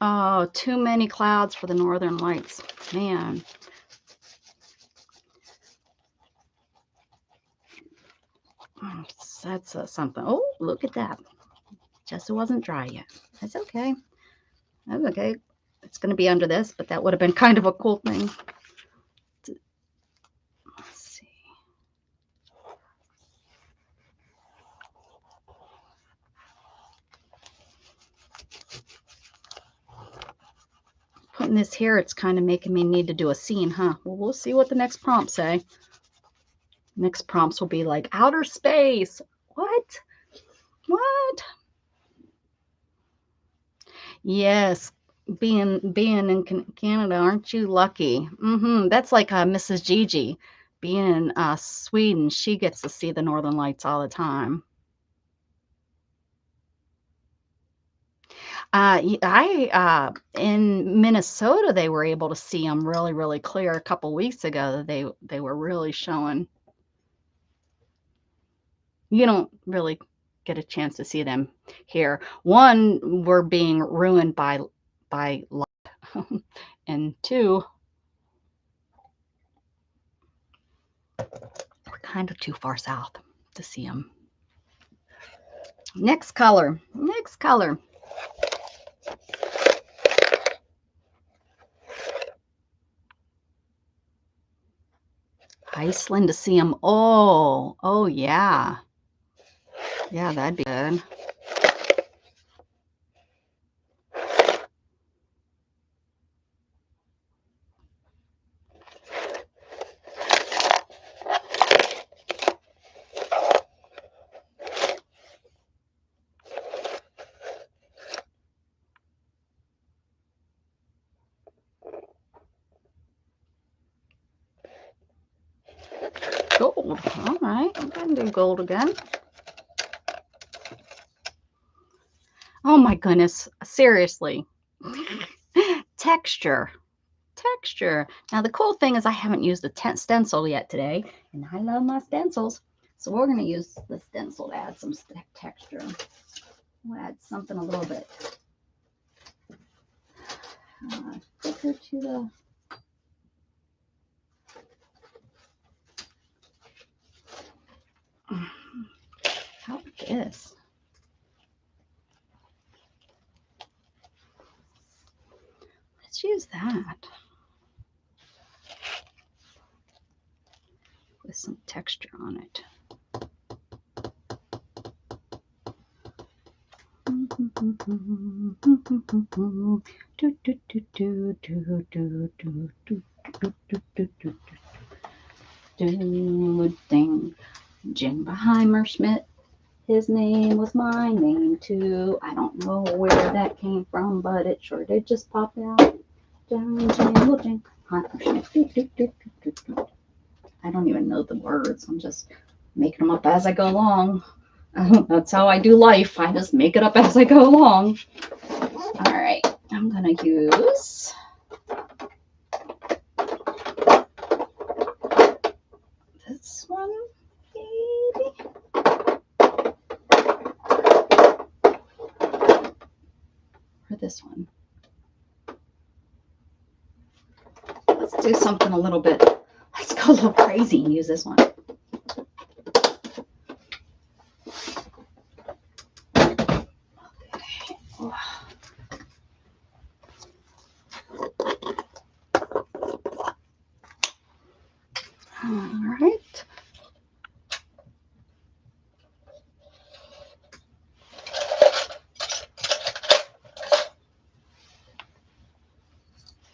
Oh, too many clouds for the northern lights. Man. That's something. Oh, look at that. Just it wasn't dry yet. That's okay. That's okay. It's going to be under this, but that would have been kind of a cool thing. Let's see. Putting this here, it's kind of making me need to do a scene, huh? Well, we'll see what the next prompts say. Next prompts will be like outer space. What? What? Yes, being in Canada, aren't you lucky? That's like Mrs. Gigi being in Sweden. She gets to see the northern lights all the time. In Minnesota, they were able to see them really, really clear a couple weeks ago. They were really showing. You don't really get a chance to see them here. One, we're being ruined by light, and two, we're kind of too far south to see them. Next color. Next color. Iceland to see them. Oh yeah. Yeah, that'd be good. Gold. All right, I'm gonna do gold again. Oh my goodness, seriously. Texture. Now the cool thing is I haven't used the stencil yet today, and I love my stencils. So we're gonna use the stencil to add some texture. We'll add something a little bit thicker to the. How about this? Let's use that with some texture on it. Thing. Jim Schmidt. His name was my name too. I don't know where that came from, but it sure did just pop out. I don't even know the words. I'm just making them up as I go along. That's how I do life. I just make it up as I go along. All right, I'm gonna use this one, maybe. Or this one. Let's do something a little bit. Let's go a little crazy and use this one. All right.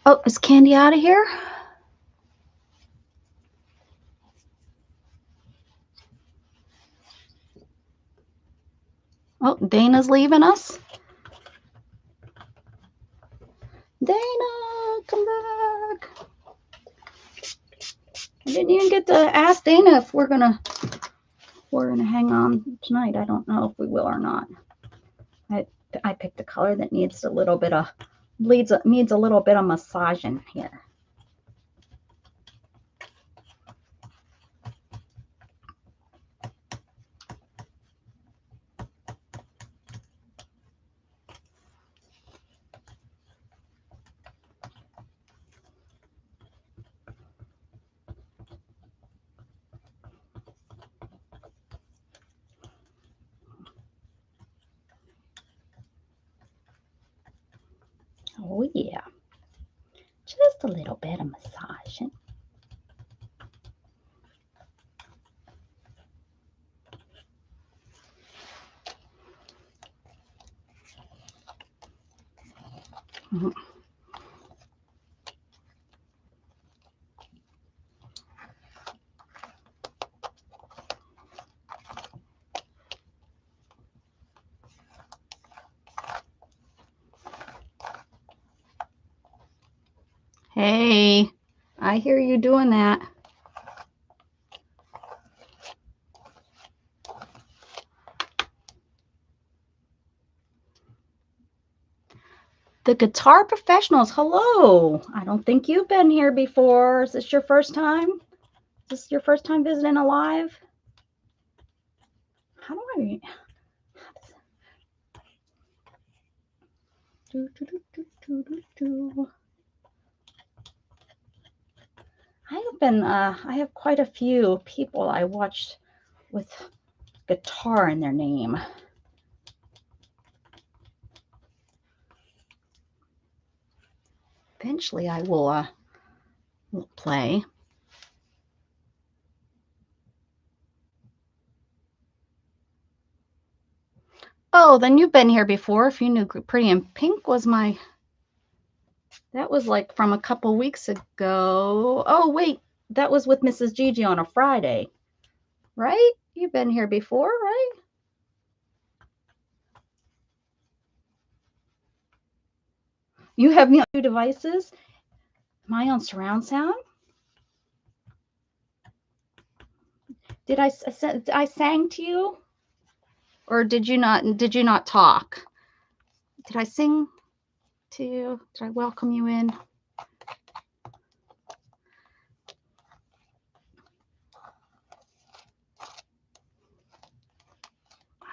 Oh, is Candy out of here? Oh, Dana's leaving us. Dana, come back. I didn't even get to ask Dana if we're gonna hang on tonight. I don't know if we will or not. I picked a color that needs a little bit of needs a little bit of massaging here. Oh yeah, just a little bit of massaging. Hey, I hear you doing that. The Guitar Professionals, hello. I don't think you've been here before. Is this your first time? Is this your first time visiting a live? How do I... I have quite a few people I watched with guitar in their name. Eventually I will play. Oh, then you've been here before. If you knew Pretty in Pink was my... That was like from a couple weeks ago. Oh, wait. That was with Mrs. Gigi on a Friday. Right? You've been here before, right? You have me on 2 devices. Am I on surround sound? Did I sang to you? Or did you not talk? Did I sing to you? Did I welcome you in?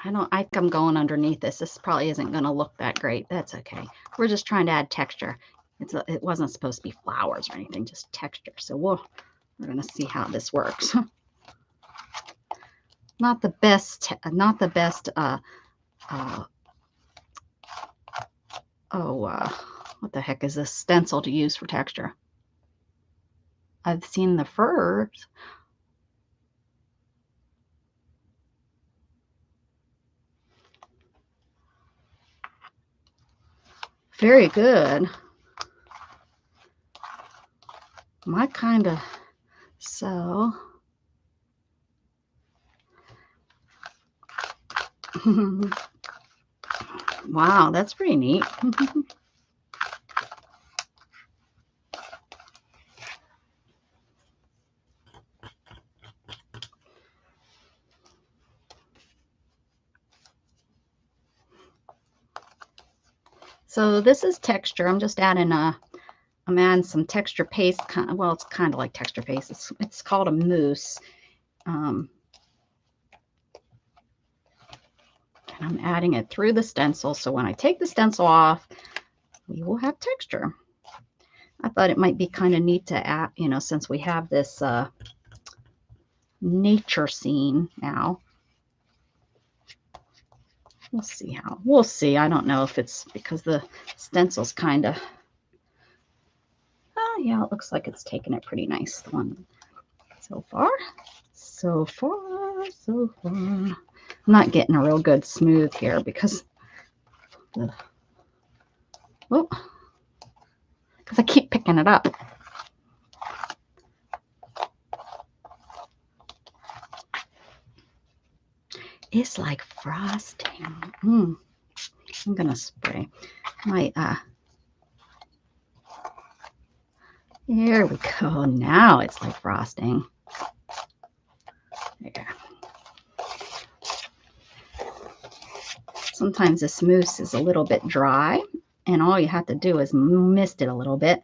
I think I'm going underneath this. This probably isn't going to look that great. That's okay. We're just trying to add texture. It wasn't supposed to be flowers or anything, just texture. So we're going to see how this works. Not the best, what the heck is this stencil to use for texture? I've seen the furs. Very good. My kind of, so. Wow, that's pretty neat. So this is texture. I'm just adding I'm adding some texture paste. Well, it's kind of like texture paste. It's called a mousse. And I'm adding it through the stencil. So when I take the stencil off, we will have texture. I thought it might be kind of neat to add, since we have this nature scene now. We'll see. I don't know if it's because the stencil's kind of, yeah, it looks like it's taking it pretty nice. The one so far. I'm not getting a real good smooth here because I keep picking it up. It's like frosting. I'm gonna spray my here we go. Now it's like frosting. There. Sometimes this mousse is a little bit dry, and all you have to do is mist it a little bit,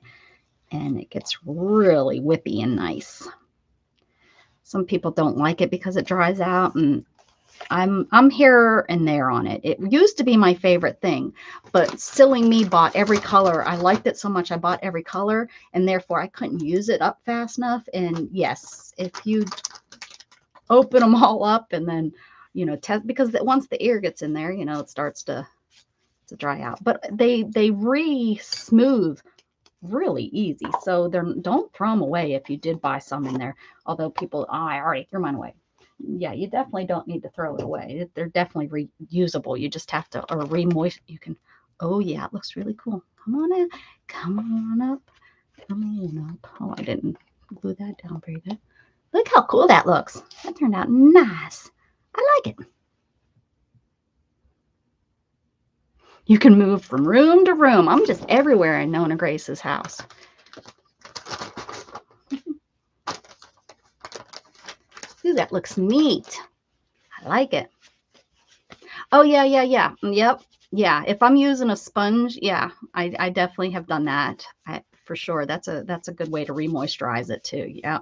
and it gets really whippy and nice. Some people don't like it because it dries out, and I'm here and there on it. It used to be my favorite thing, but silly me bought every color. I liked it so much I bought every color, and therefore I couldn't use it up fast enough. And yes, if you open them all up and then, you know, test, because once the air gets in there, you know, it starts to dry out. But they re-smooth really easy. So don't throw them away if you did buy some in there. Although people, oh, I already threw mine away. Yeah, you definitely don't need to throw it away. They're definitely reusable. You just have to, or re-moist. You can, oh yeah, it looks really cool. Come on in. Come on up. Come on up. Oh, I didn't glue that down very good. Look how cool that looks. That turned out nice. I like it. You can move from room to room. I'm just everywhere in Nona Grace's house. Ooh, that looks neat. I like it. Oh, yeah. Yep. Yeah. If I'm using a sponge, yeah, I definitely have done that. For sure. That's a good way to re-moisturize it too. Yeah.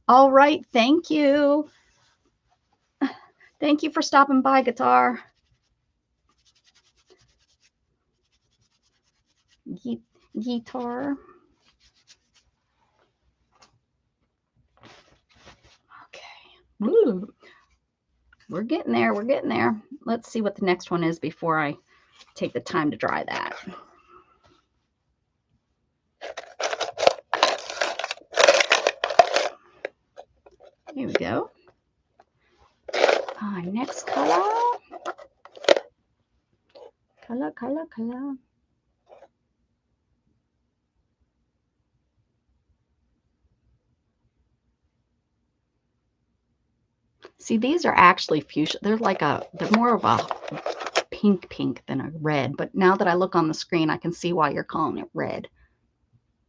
All right. Thank you. Thank you for stopping by, Guitar. Guitar. Okay. Ooh. We're getting there. We're getting there. Let's see what the next one is before I take the time to dry that. Here we go. Next color. Color. See, these are actually fuchsia. They're more of a pink than a red. But now that I look on the screen, I can see why you're calling it red.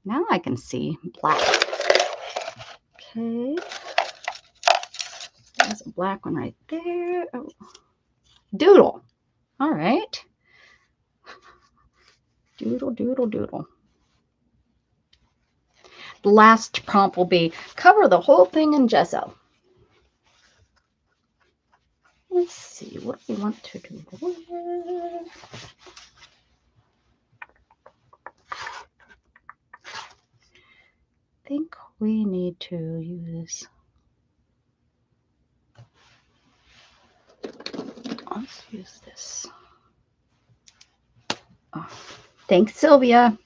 Now I can see black. Okay. There's a black one right there. Oh. Doodle. All right. Doodle. The last prompt will be cover the whole thing in gesso. Let's see what we want to do. I think we need to use, let's use this. Oh, thanks, Sylvia.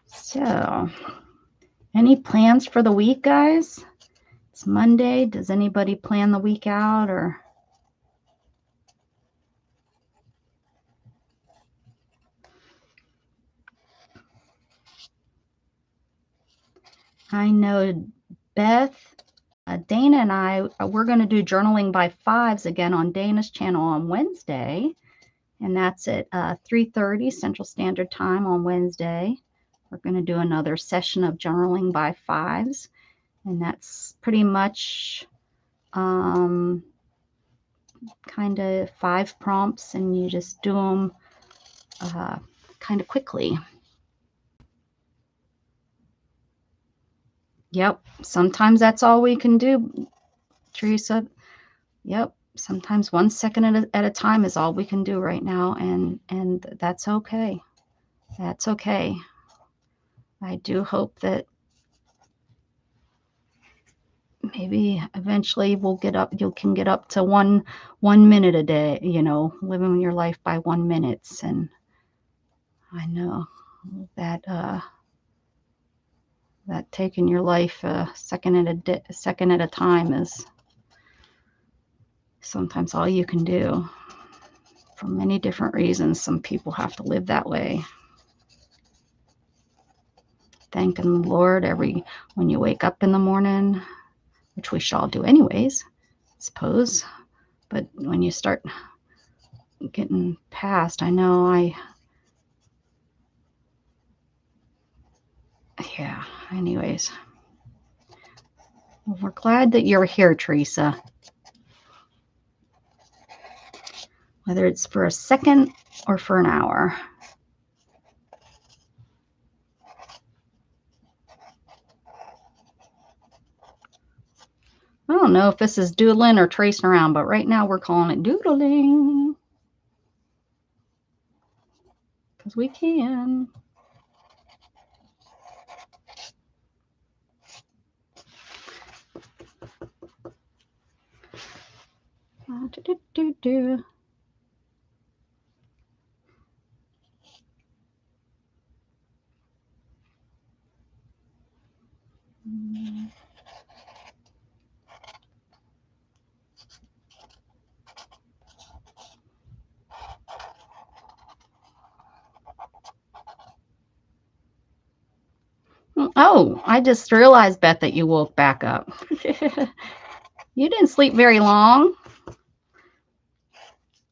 So, any plans for the week, guys? It's Monday. Does anybody plan the week out, or? I know Beth, Dana and I, we're going to do journaling by fives again on Dana's channel on Wednesday. And that's at 3:30 Central Standard Time on Wednesday. We're going to do another session of journaling by fives. And that's pretty much kind of 5 prompts, and you just do them kind of quickly. Yep. Sometimes that's all we can do, Teresa. Yep. Sometimes 1 second at a time is all we can do right now. And that's okay. That's okay. I do hope that maybe eventually we'll get up, you can get up to one minute a day, you know, living your life by 1 minute. And I know that that taking your life a second at a time is sometimes all you can do. For many different reasons, some people have to live that way. Thanking the Lord when you wake up in the morning, which we should all do anyways, I suppose. But when you start getting past, I know yeah, anyways. Well, we're glad that you're here, Teresa. Whether it's for a second or for an hour. I don't know if this is doodling or tracing around, but right now we're calling it doodling. Because we can. Oh, I just realized, Beth, that you woke back up. You didn't sleep very long.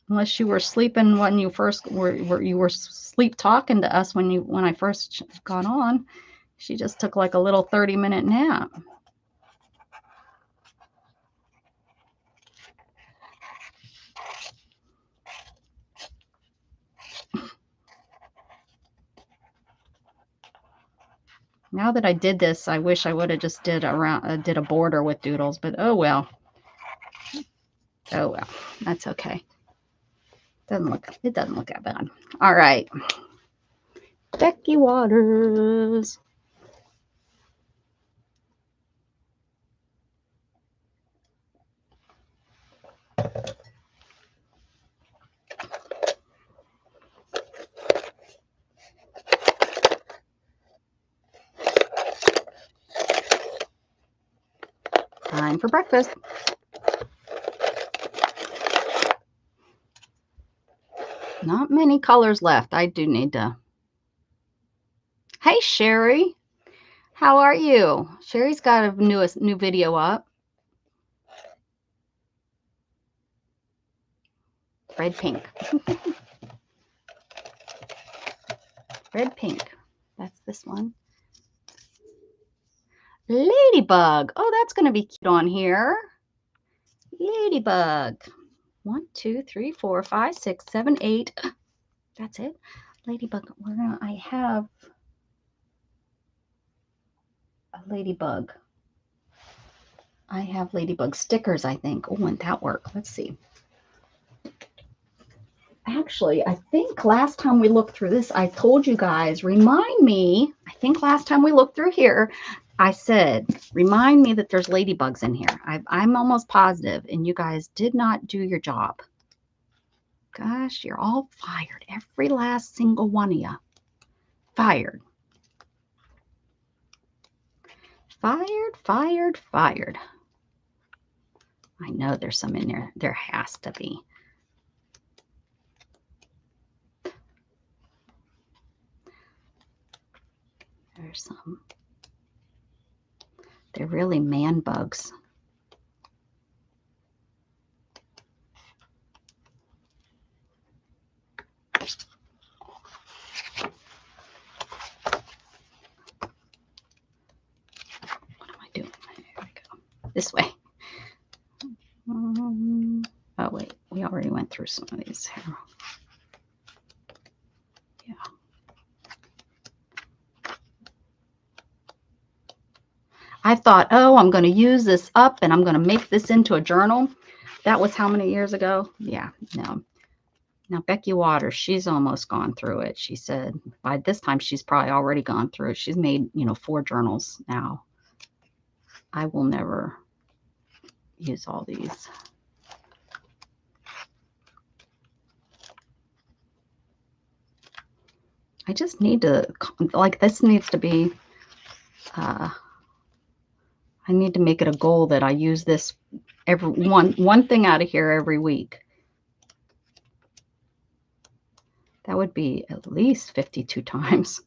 Unless you were sleeping when you first you were sleep talking to us when I first got on. She just took like a little 30-minute nap. Now that I did this, I wish I would have just did a border with doodles, but oh well. Oh well, that's okay. It doesn't look that bad. All right, Becky Waters. Time for breakfast. Not many colors left. I do need to. Hey, Sherry. How are you? Sherry's got a new video up. Red, pink. Red, pink. That's this one. Ladybug. Oh, that's going to be cute on here. Ladybug. 1, 2, 3, 4, 5, 6, 7, 8. That's it. Ladybug. I have a ladybug. I have ladybug stickers, I think. Oh, wouldn't that work? Let's see. Actually, I think last time we looked through this, I told you guys, remind me, I think last time we looked through here, I said, remind me that there's ladybugs in here. I'm almost positive, and you guys did not do your job. Gosh, you're all fired. Every last single one of you. Fired. Fired, fired, fired. I know there's some in there. There has to be. There's some. They're really man bugs. What am I doing? Here we go. This way. Oh, wait. We already went through some of these here. Yeah. I thought, oh, I'm going to use this up and I'm going to make this into a journal. That was how many years ago? Yeah, no. Now, Becky Waters, she's almost gone through it. She said by this time, she's probably already gone through it. She's made, 4 journals now. I will never use all these. I just need to, like, this needs to be, I need to make it a goal that I use this every one thing out of here every week. That would be at least 52 times.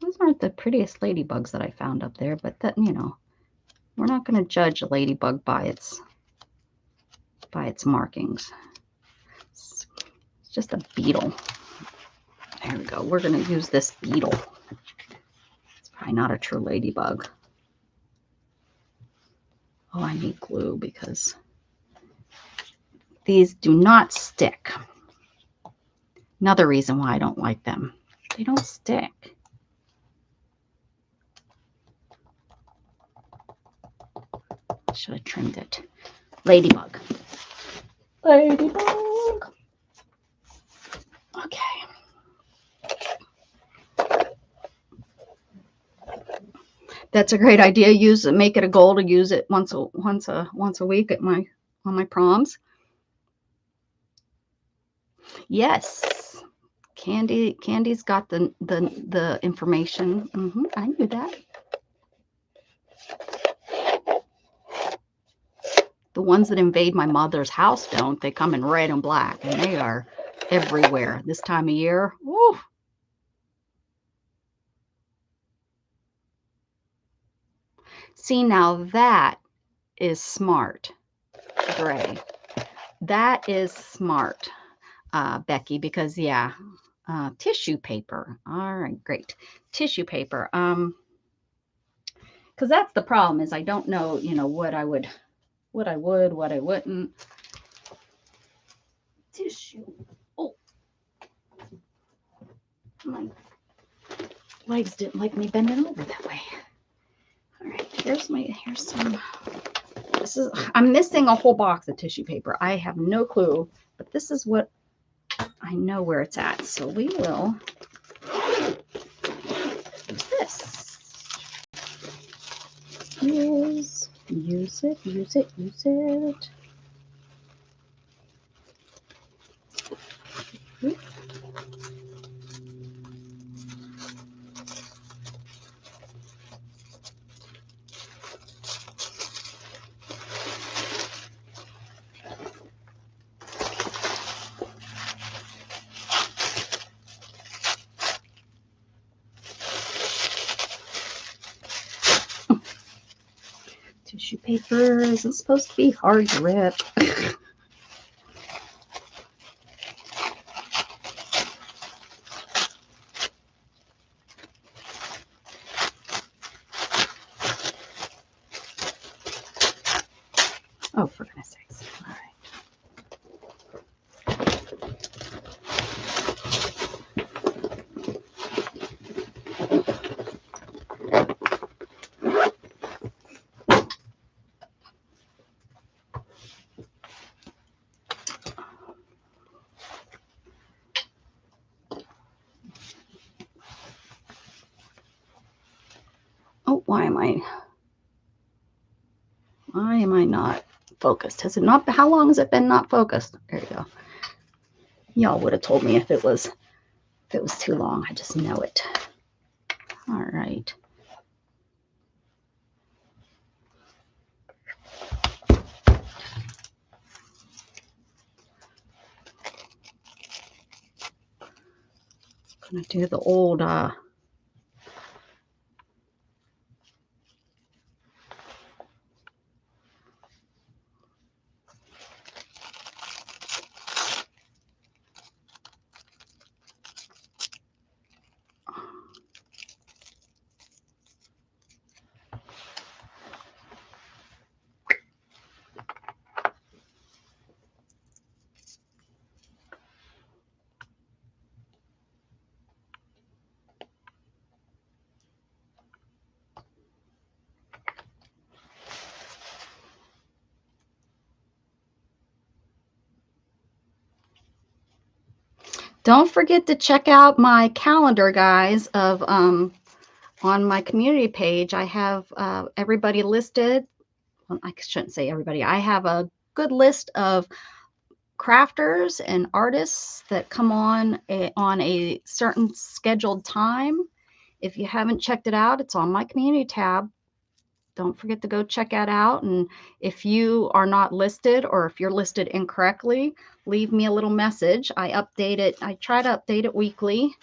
Those aren't the prettiest ladybugs that I found up there, but that, you know, we're not going to judge a ladybug by its markings. It's just a beetle. There we go. We're going to use this beetle. It's probably not a true ladybug. Oh, I need glue because these do not stick. Another reason why I don't like them. They don't stick. Should have trimmed it. Ladybug. Ladybug. Okay. That's a great idea. Use it. Make it a goal to use it once a week at on my proms. Yes, Candy's got the information. I knew that. The ones that invade my mother's house don't. They come in red and black, and they are everywhere this time of year. Woo. See, now that is smart, Gray. That is smart, Becky, because, yeah, tissue paper. All right, great. Tissue paper. Because that's the problem is I don't know, you know, what I would, what I wouldn't. Tissue. Oh, my legs didn't like me bending over that way. All right, here's some. I'm missing a whole box of tissue paper. I have no clue, but this is what I know where it's at. So we will use this. Use it. Tissue paper isn't supposed to be hard to rip. Oh, for goodness sakes. All right. Oh, why am I not focused? Has it not, how long has it been not focused? There you go. Y'all would have told me if it was too long. I just know it. All right. Gonna do the old don't forget to check out my calendar, guys, of on my community page. I have everybody listed. Well, I shouldn't say everybody. I have a good list of crafters and artists that come on a certain scheduled time. If you haven't checked it out, it's on my community tab. don't forget to go check that out. And if you are not listed, or if you're listed incorrectly, leave me a little message. I update it. I try to update it weekly.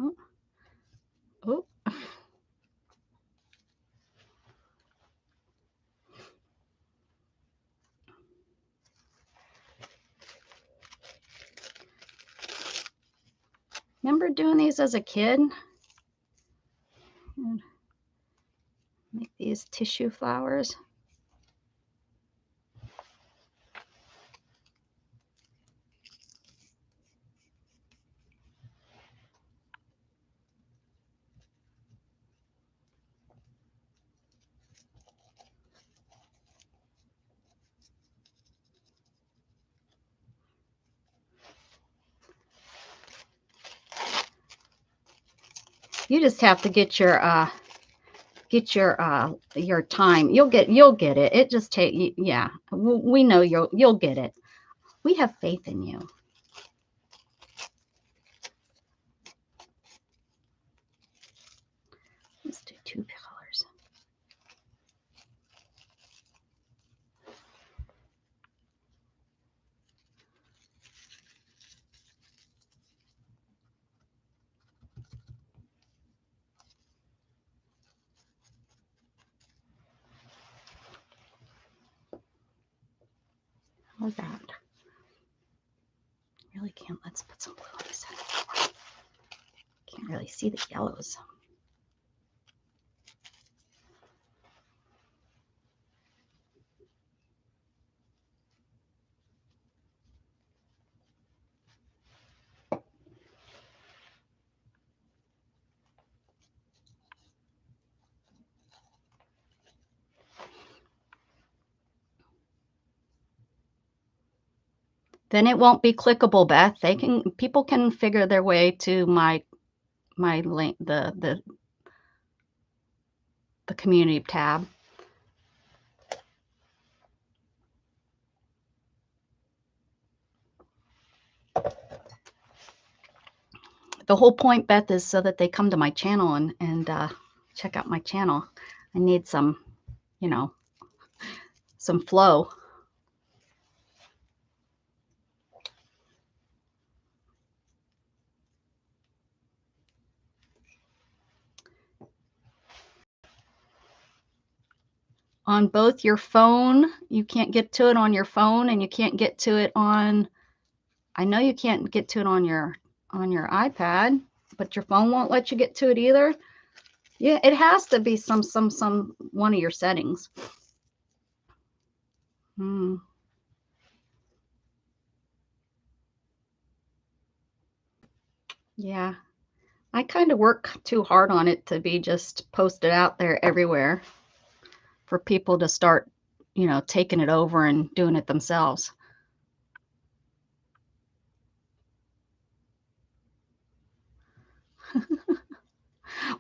Oh, oh. Remember doing these as a kid? Make these tissue flowers. You just have to get your time. You'll get it. It just take, yeah. We know you'll get it. We have faith in you. Let's do 2 colors. How's that? Really can't. Let's put some blue on this side. Can't really see the yellows. Then it won't be clickable, Beth. People can figure their way to my link, the community tab. The whole point, Beth, is so that they come to my channel and check out my channel. I need some, you know, some flow. On both your phone, you can't get to it on your phone, and you can't get to it on, I know you can't get to it on your iPad, but your phone won't let you get to it either. Yeah, it has to be some one of your settings. Yeah, I kind of work too hard on it to be just posted out there everywhere for people to start, you know, taking it over and doing it themselves.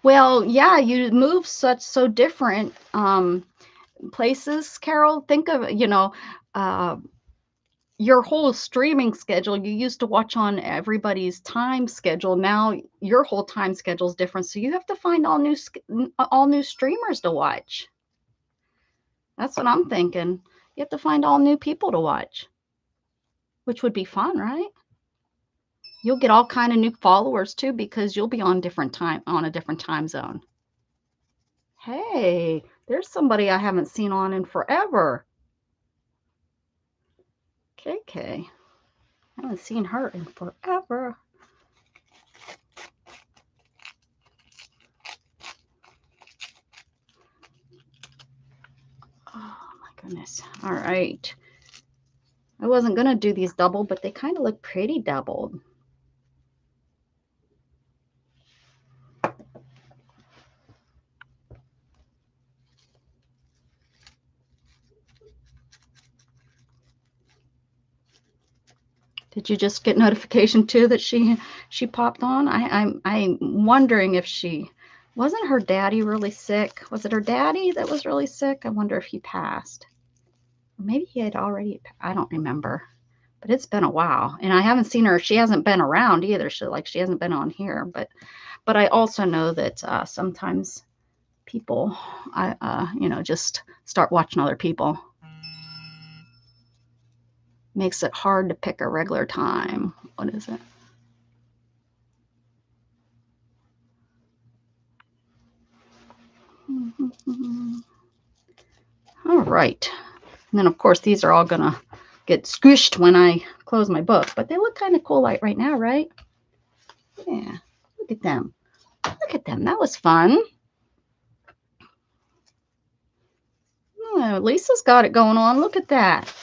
Well, yeah, you move so different places, Carol. Think of, you know, your whole streaming schedule. You used to watch on everybody's time schedule. Now your whole time schedule is different, so you have to find all new streamers to watch. That's what I'm thinking. You have to find all new people to watch, which would be fun, right? You'll get all kind of new followers too, because you'll be on a different time zone. Hey, there's somebody I haven't seen on in forever. KK. I haven't seen her in forever. Oh my goodness. All right. I wasn't going to do these double, but they kind of look pretty doubled. Did you just get notification too that she popped on? I'm wondering if wasn't her daddy really sick? Was it her daddy that was really sick? I wonder if he passed. Maybe he had already, I don't remember. But it's been a while, and I haven't seen her. She hasn't been around either. She hasn't been on here. But I also know that sometimes people, just start watching other people. Makes it hard to pick a regular time. What is it? All right. And then, of course, these are all going to get squished when I close my book. But they look kind of cool right now, right? Yeah. Look at them. Look at them. That was fun. Oh, Lisa's got it going on. Look at that.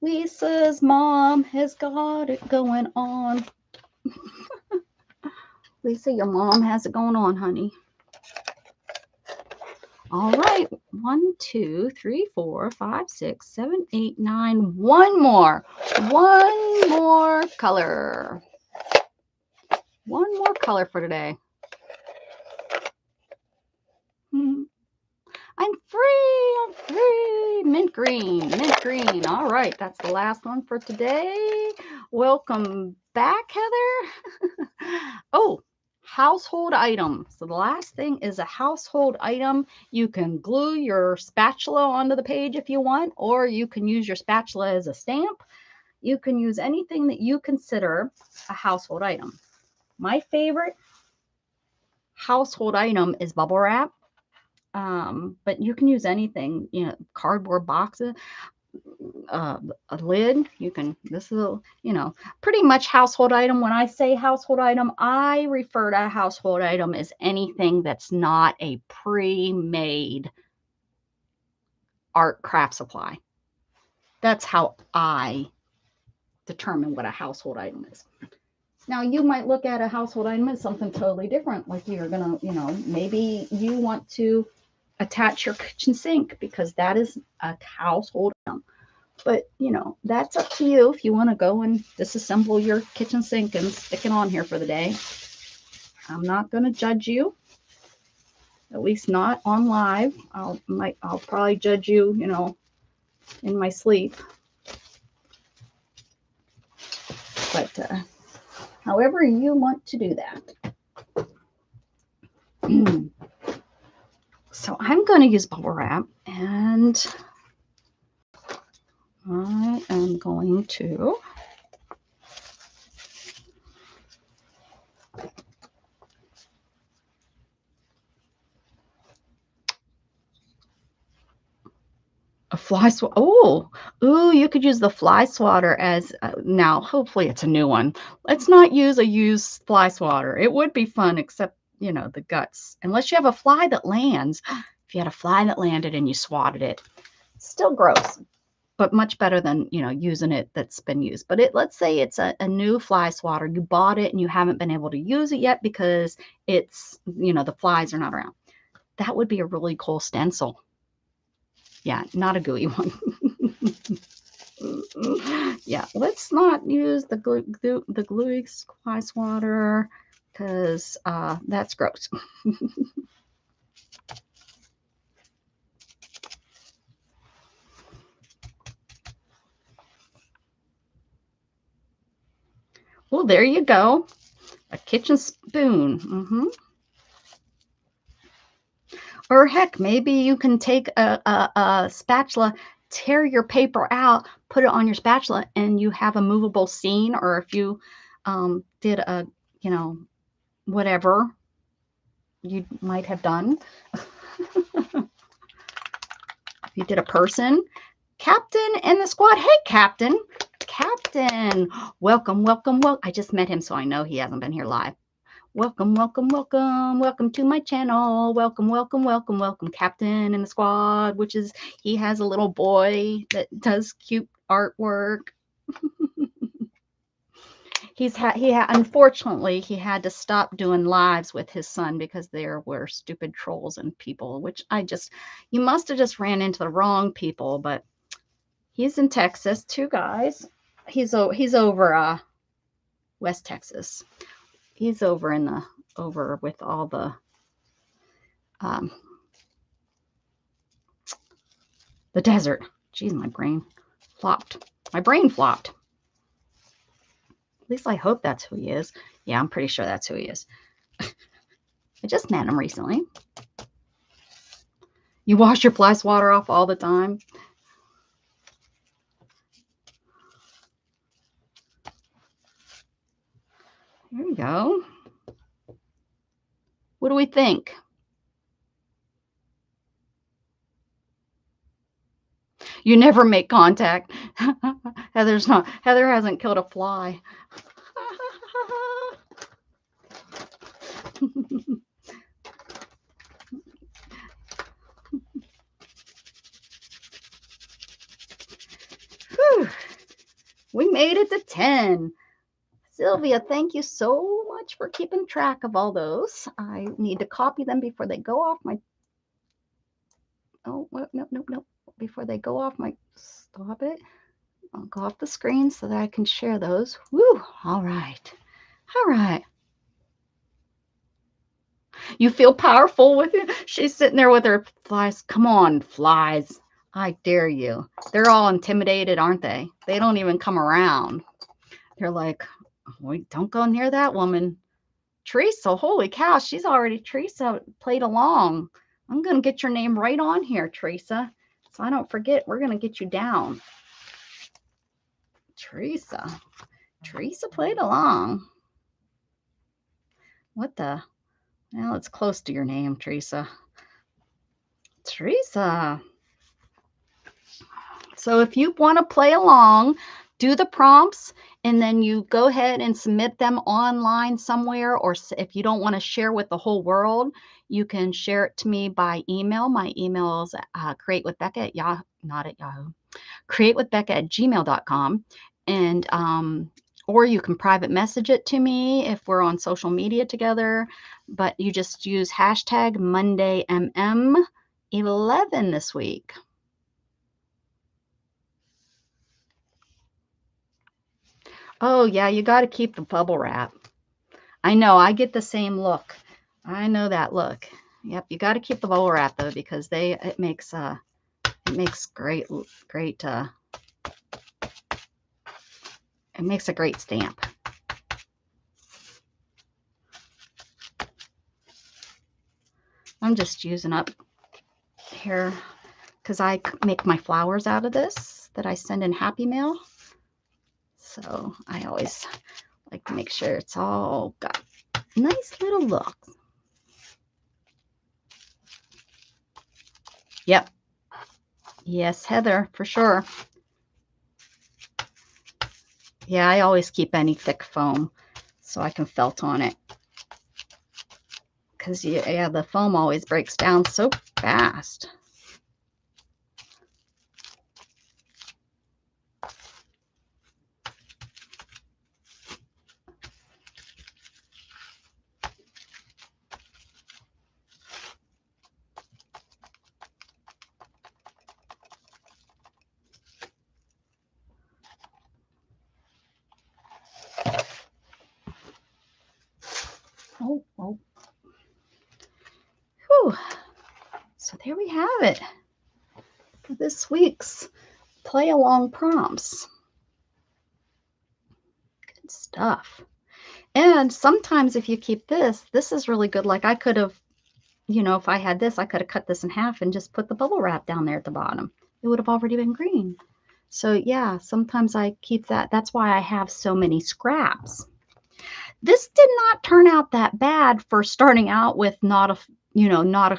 Lisa's mom has got it going on. Lisa, your mom has it going on, honey. All right. 1, 2, 3, 4, 5, 6, 7, 8, 9. One more. One more color. One more color for today. I'm free. I'm free. Mint green. Mint green. All right. That's the last one for today. Welcome back, Heather. Oh, household item. So the last thing is a household item. You can glue your spatula onto the page if you want, or you can use your spatula as a stamp. You can use anything that you consider a household item. My favorite household item is bubble wrap. But you can use anything, cardboard boxes, a lid. This is pretty much household item. When I say household item, I refer to a household item as anything that's not a pre-made art craft supply. That's how I determine what a household item is. Now, you might look at a household item as something totally different. Like you're going to, maybe you want to attach your kitchen sink because that is a household item. But, that's up to you if you want to go and disassemble your kitchen sink and stick it on here for the day. I'm not going to judge you, at least not on live. I'll probably judge you, in my sleep. But however you want to do that. So I'm going to use bubble wrap, and I am going to a fly swatter. Oh, you could use the fly swatter as now. Hopefully, it's a new one. Let's not use a used fly swatter. It would be fun, except the guts. Unless you have a fly that lands. If you had a fly that landed and you swatted it, still gross, but much better than using it that's been used. But let's say it's a new fly swatter. You bought it and you haven't been able to use it yet because it's the flies are not around. That would be a really cool stencil. Yeah, not a gooey one. Yeah, let's not use the gluey fly swatter because that's gross. Well, there you go. A kitchen spoon. Or heck, maybe you can take a spatula, tear your paper out, put it on your spatula, and you have a movable scene. Or if you did a, whatever you might have done. If you did a person. Captain and the squad. Hey, Captain. Captain. Welcome, welcome, welcome. I just met him, so I know he hasn't been here live. Welcome, welcome, welcome, welcome to my channel. Welcome, welcome, welcome, welcome, Captain in the squad, which is, he has a little boy that does cute artwork. Unfortunately, he had to stop doing lives with his son because there were stupid trolls and people, which you must have just ran into the wrong people, but he's in Texas, 2 guys. He's over West Texas. He's over with all the desert. Jeez, my brain flopped. My brain flopped. At least I hope that's who he is. Yeah, I'm pretty sure that's who he is. I just met him recently. You wash your fly swatter off all the time? Here we go. What do we think? You never make contact. Heather hasn't killed a fly. Whew. We made it to 10. Sylvia, thank you so much for keeping track of all those. I need to copy them before they go off my... Oh, no. Before they go off my... Stop it. I'll go off the screen so that I can share those. Woo! All right. All right. You feel powerful with it? She's sitting there with her flies. Come on, flies. I dare you. They're all intimidated, aren't they? They don't even come around. They're like, wait, don't go near that woman. Teresa, holy cow, Teresa played along. I'm going to get your name right on here, Teresa. So I don't forget, we're going to get you down. Teresa played along. What the? Well, it's close to your name, Teresa. Teresa. So if you want to play along, do the prompts, and then you go ahead and submit them online somewhere, or if you don't want to share with the whole world, you can share it to me by email. My email is CreateWithBecca at Yahoo, not at Yahoo, CreateWithBecca@gmail.com. And or you can private message it to me if we're on social media together, but you just use hashtag MondayMM11 this week. Oh, yeah, you got to keep the bubble wrap. I know, I get the same look. I know that look. Yep, you got to keep the bubble wrap though, because it makes great it makes a great stamp. I'm just using up here because I make my flowers out of this that I send in Happy Mail. So I always like to make sure it's all got nice little looks. Yep. Yes, Heather, for sure. Yeah, I always keep any thick foam so I can felt on it. Because, yeah, the foam always breaks down so fast. Oh. Whew. So there we have it for this week's play along prompts. Good stuff. And sometimes if you keep this is really good. Like I could have, if I had this, I could have cut this in half and just put the bubble wrap down there at the bottom. It would have already been green. So yeah, sometimes I keep that. That's why I have so many scraps. This did not turn out that bad for starting out with not a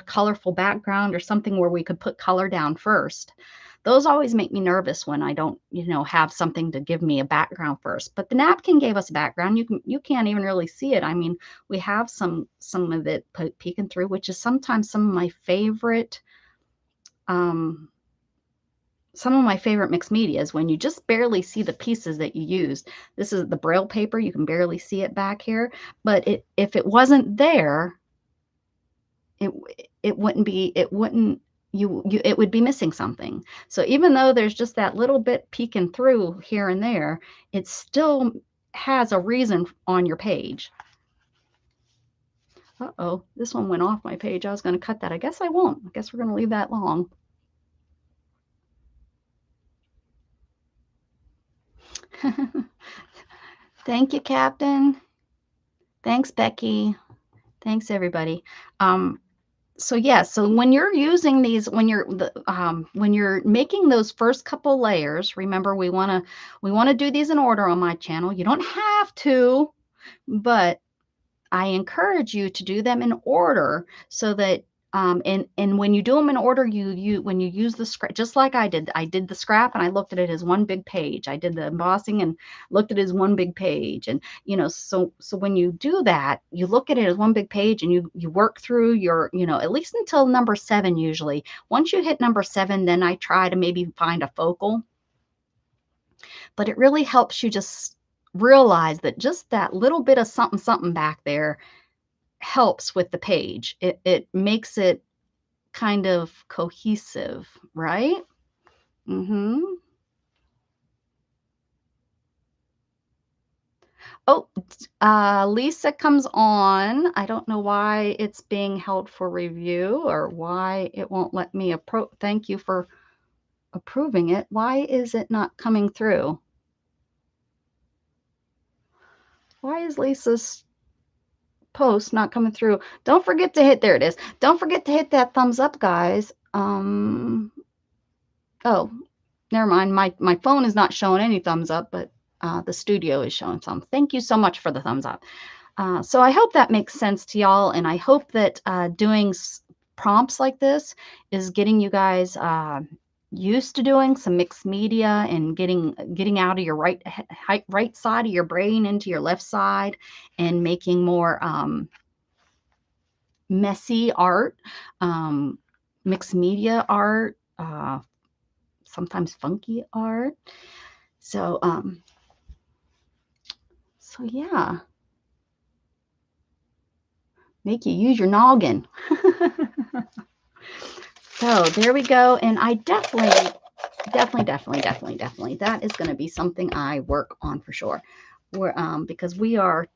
colorful background or something where we could put color down first. Those always make me nervous when I don't, have something to give me a background first. But the napkin gave us a background. You can't even really see it. I mean, we have some of it peeking through, which is sometimes some of my favorite mixed media is when you just barely see the pieces that you used. This is the Braille paper. You can barely see it back here. But if it wasn't there, it wouldn't it would be missing something. So even though there's just that little bit peeking through here and there, it still has a reason on your page. Uh-oh, this one went off my page. I was going to cut that. I guess I won't. I guess we're going to leave that long. Thank you, Captain. Thanks, Becky. Thanks, everybody. So yeah, so when you're using these, when you're making those first couple layers, remember we want to do these in order on my channel. You don't have to, but I encourage you to do them in order so that and when you do them in order, when you use the scrap, just like I did the scrap and I looked at it as one big page. I did the embossing and looked at it as one big page. And so when you do that, you look at it as one big page and you work through your, at least until number 7 usually. Once you hit number 7, then I try to maybe find a focal. But it really helps you just realize that just that little bit of something something back there helps with the page. It makes it kind of cohesive, right? Oh, Lisa comes on. I don't know why it's being held for review or why it won't let me approve. Thank you for approving it. Why is it not coming through? Why is Lisa's post not coming through? Don't forget to hit, there it is. Don't forget to hit that thumbs up, guys. Oh, never mind. My phone is not showing any thumbs up, but the studio is showing some. Thank you so much for the thumbs up. So I hope that makes sense to y'all, and I hope that doing prompts like this is getting you guys used to doing some mixed media and getting out of your right side of your brain into your left side and making more messy art, mixed media art, sometimes funky art. So yeah, make you use your noggin. So there we go. And I definitely, that is going to be something I work on for sure. Because we are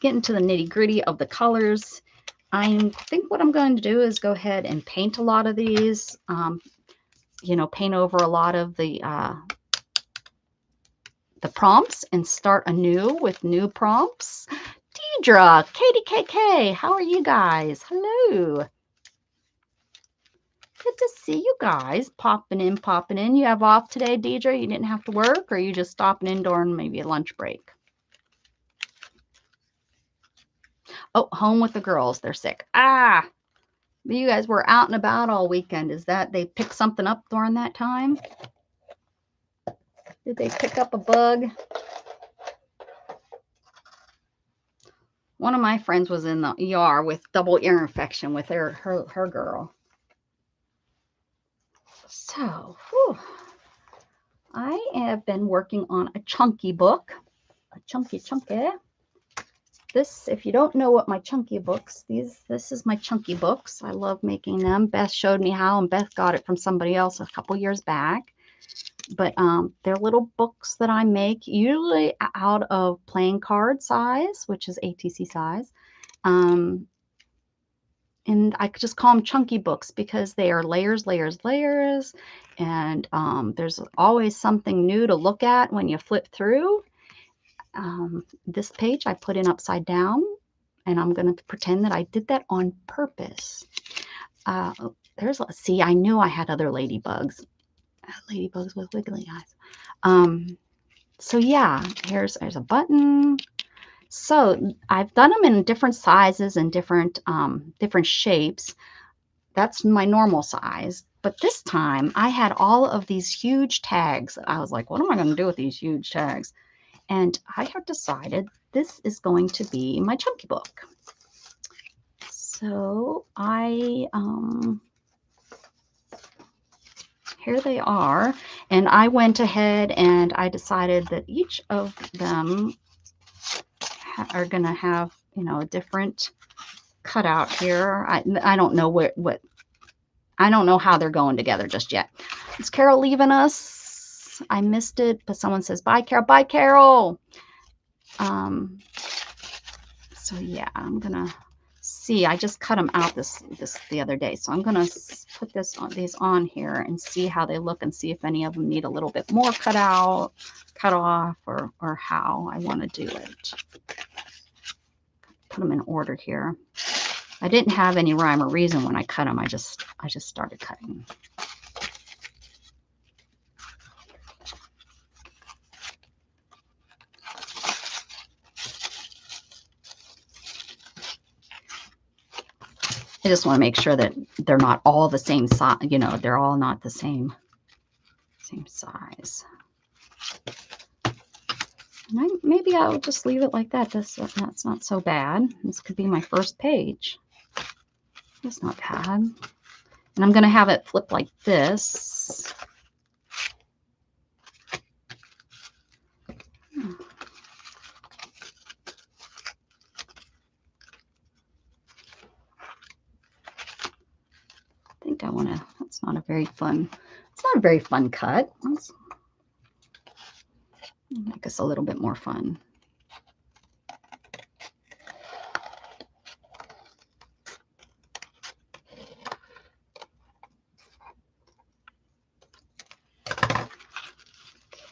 getting to the nitty gritty of the colors. I think what I'm going to do is go ahead and paint a lot of these, paint over a lot of the prompts and start anew with new prompts. Deidre, KDKK, how are you guys? Hello. Good to see you guys popping in. You have off today, Deidre? You didn't have to work, or are you just stopping in during maybe a lunch break? Oh, home with the girls. They're sick. You guys were out and about all weekend. Is that they picked something up during that time? Did they pick up a bug? One of my friends was in the ER with double ear infection with her girl. So, I have been working on a chunky book. A chunky. This, if you don't know what my chunky books, this is my chunky books. I love making them. Beth showed me how, and Beth got it from somebody else a couple years back. But they're little books that I make, usually out of playing card size, which is ATC size. And I could just call them chunky books because they are layers. And there's always something new to look at when you flip through. This page I put in upside down, and I'm going to pretend that I did that on purpose. See, I knew I had other ladybugs. Ladybugs with wiggly eyes. So yeah, there's a button. So I've done them in different sizes and different shapes. That's my normal size. But this time I had all of these huge tags. I was like, what am I going to do with these huge tags? And I have decided this is going to be my chunky book. So here they are. And I went ahead and I decided that each of them are going to have, a different cutout here. I don't know what I don't know how they're going together just yet. Is Carol leaving us? I missed it, but someone says, bye, Carol. Bye, Carol. So yeah, I'm gonna see. I just cut them out this the other day, so I'm gonna put these on here and see how they look and see if any of them need a little bit more cut off, or how I want to do it. Put them in order here. I didn't have any rhyme or reason when I cut them. I just started cutting. I just want to make sure that they're not all the same size. You know, they're all not the same size. And maybe I'll just leave it like that. That's not so bad. This could be my first page. That's not bad. And I'm going to have it flip like this. I think I want to, that's not a very fun, it's not a very fun cut. Let's make this a little bit more fun.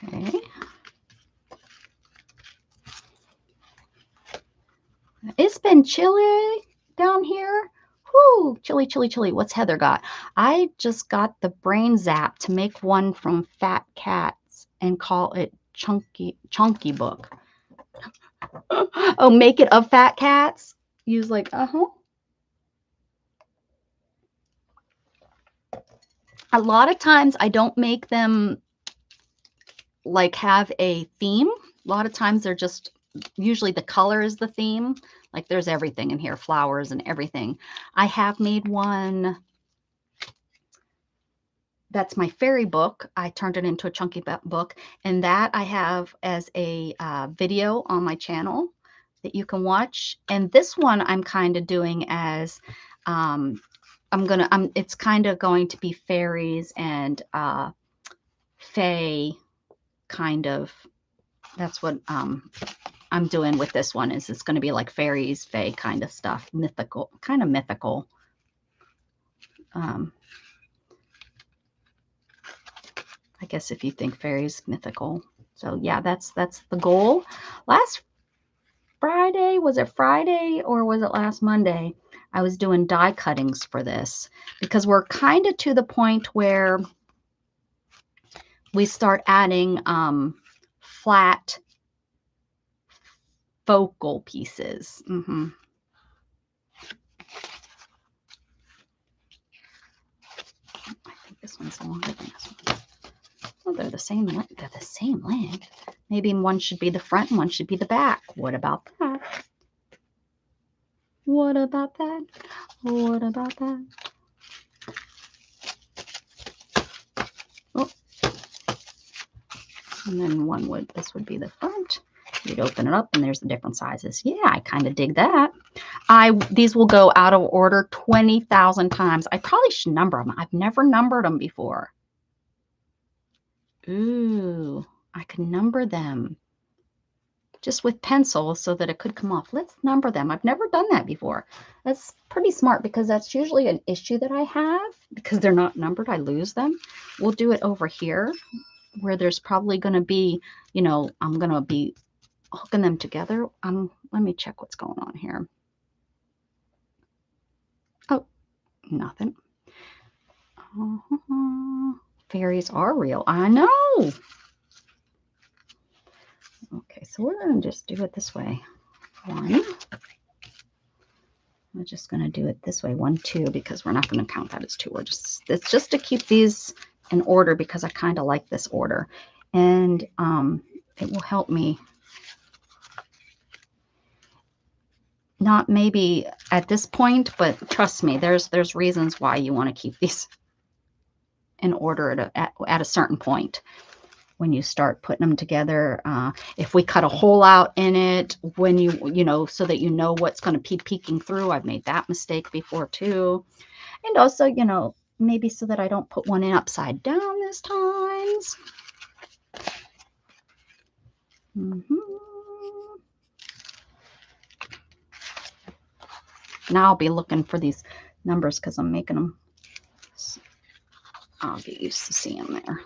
Okay. It's been chilly down here. Whoo, chilly, chilly, chilly. What's Heather got? I just got the brain zap to make one from Fat Cats and call it Chunky Book. Oh, make it of Fat Cats? Use like, A lot of times I don't make them like have a theme. A lot of times they're just, usually the color is the theme. Like there's everything in here, flowers and everything. I have made one. That's my fairy book. I turned it into a chunky book, and that I have as a video on my channel that you can watch. And this one I'm kind of doing as it's kind of going to be fairies and fae kind of. That's what I'm doing with this one. Is it's going to be like fairies, fae kind of stuff, mythical, kind of mythical. I guess if you think fairies, mythical. So yeah, that's the goal. Last Friday, was it Friday or was it last Monday? I was doing die cuttings for this because we're kind of to the point where we start adding flat focal pieces. I think this one's longer than this one. Oh, they're the same length. They're the same length. Maybe one should be the front and one should be the back. What about that? What about that? What about that? Oh. And then this would be the front. You'd open it up and there's the different sizes. Yeah, I kind of dig that. These will go out of order 20,000 times. I probably should number them. I've never numbered them before. Ooh, I could number them just with pencil so that it could come off. Let's number them. I've never done that before. That's pretty smart because that's usually an issue that I have because they're not numbered. I lose them. We'll do it over here where there's probably going to be, you know, I'm going to be hooking them together. Let me check what's going on here. Oh, nothing. Fairies are real. I know. Okay, so we're going to just do it this way. One. We're just going to do it this way. 1, 2, because we're not going to count that as 2. It's just to keep these in order because I kind of like this order. And it will help me. Not maybe at this point, but trust me, there's reasons why you want to keep these in order at a certain point. When you start putting them together, if we cut a hole out in it, when you know, so that you know what's going to be peeking through. I've made that mistake before too. And also, you know, maybe so that I don't put one in upside down this time. Now I'll be looking for these numbers because I'm making them. I'll get used to seeing them there.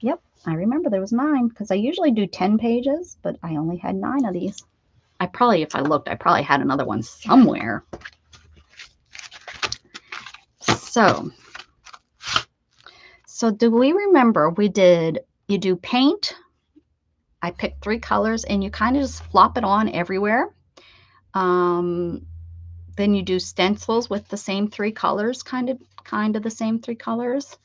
Yep, I remember there was 9 because I usually do 10 pages, but I only had 9 of these. I probably, if I looked, I probably had another one somewhere. So do we remember we did, you do paint, I picked 3 colors and you kind of just flop it on everywhere. Then you do stencils with the same 3 colors, kind of the same 3 colors.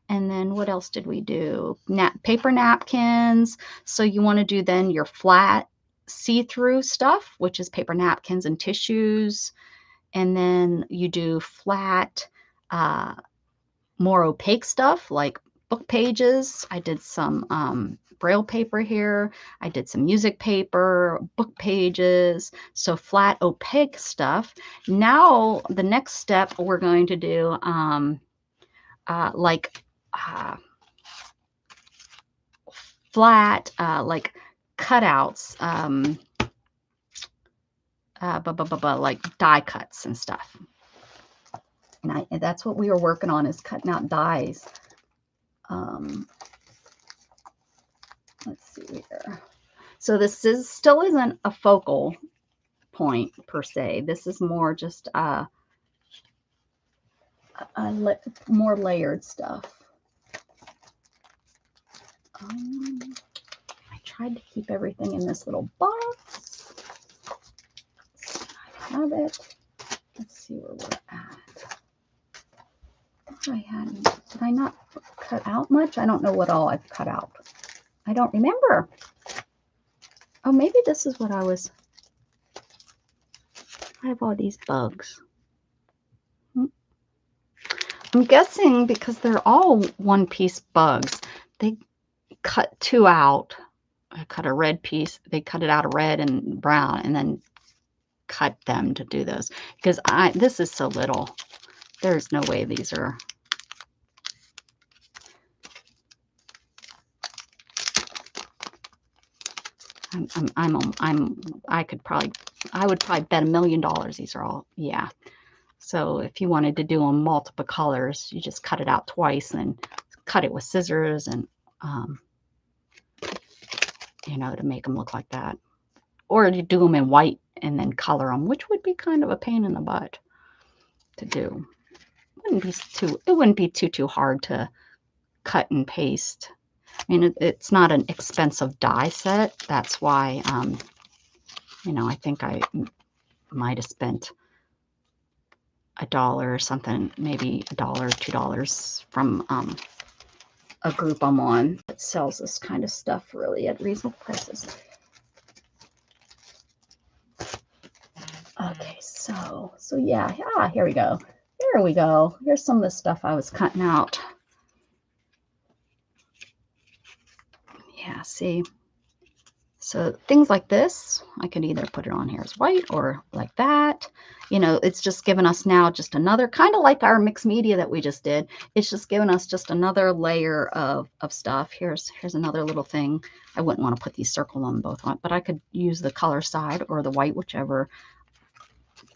And then what else did we do? Paper napkins. So you want to do then your flat see-through stuff, which is paper napkins and tissues. And then you do flat, more opaque stuff like book pages. I did some Braille paper here. I did some music paper, book pages. So flat opaque stuff. Now the next step we're going to do flat like cutouts, like die cuts and stuff. And that's what we were working on, is cutting out dies. Let's see here. So this still isn't a focal point per se. This is more just more layered stuff. I tried to keep everything in this little box. I have it. Let's see where we're at. Did I not cut out much? I don't know what all I've cut out. I don't remember. Oh, maybe this is what I have all these bugs. I'm guessing because they're all one-piece bugs. They cut 2 out. I cut a red piece. They cut it out of red and brown and then cut them to do those. Because this is so little. There's no way these are... I would probably bet $1 million these are all, yeah. So if you wanted to do them multiple colors, you just cut it out twice and cut it with scissors and, you know, to make them look like that. Or you do them in white and then color them, which would be kind of a pain in the butt to do. It wouldn't be too hard to cut and paste. I mean, it's not an expensive die set. That's why, you know, I think I might have spent $1 or something, maybe $1, $2 from a group I'm on that sells this kind of stuff really at reasonable prices. Okay, so yeah, here we go. Here we go. Here's some of the stuff I was cutting out. Yeah, see. So things like this, I could either put it on here as white or like that. You know, it's just giving us now just another, kind of like our mixed media that we just did. It's just giving us just another layer of stuff. Here's another little thing. I wouldn't want to put these circles on both, but I could use the color side or the white, whichever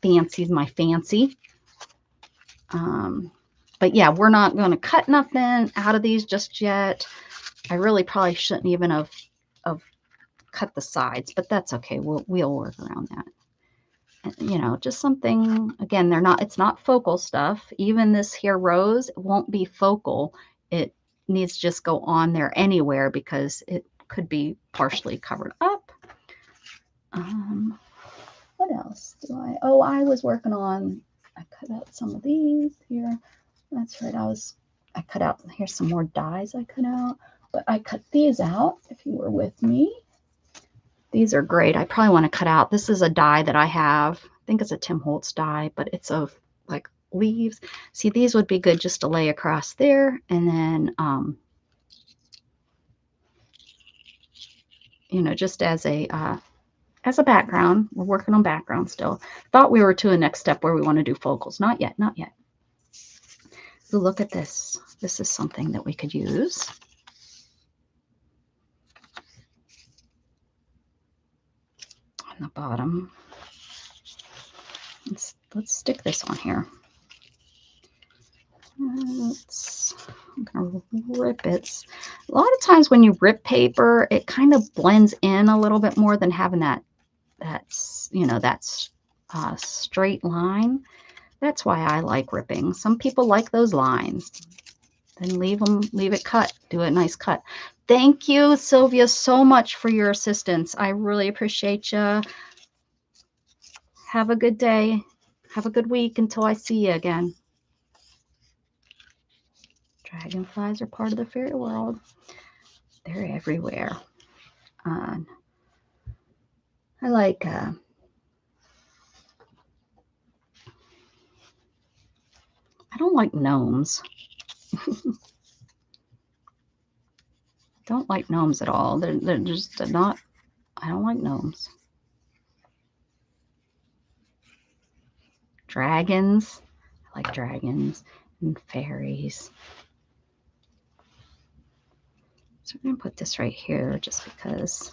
fancies my fancy. But yeah, we're not going to cut nothing out of these just yet. I really probably shouldn't even have cut the sides, but that's okay. We'll work around that. And, you know, just something, again, it's not focal stuff. Even this here rose, it won't be focal. It needs to just go on there anywhere because it could be partially covered up. What else do I was working on, I cut out some of these here. That's right. I cut out, here's some more dies I cut out, but I cut these out if you were with me. These are great. I probably want to cut out. This is a die that I have. I think it's a Tim Holtz die, but it's of like leaves. See, these would be good just to lay across there. And then, you know, just as a background. We're working on background still. Thought we were to a next step where we want to do focals. Not yet, not yet. So look at this. This is something that we could use. On the bottom. Let's stick this on here. I'm gonna rip it. A lot of times when you rip paper, it kind of blends in a little bit more than having that's straight line. That's why I like ripping. Some people like those lines. Then leave it cut. Do a nice cut. Thank you, Sylvia, so much for your assistance. I really appreciate you. Have a good day. Have a good week until I see you again. Dragonflies are part of the fairy world. They're everywhere. I like I don't like gnomes. Don't like gnomes at all. They're just not. I don't like gnomes. Dragons. I like dragons and fairies. So we're going to put this right here just because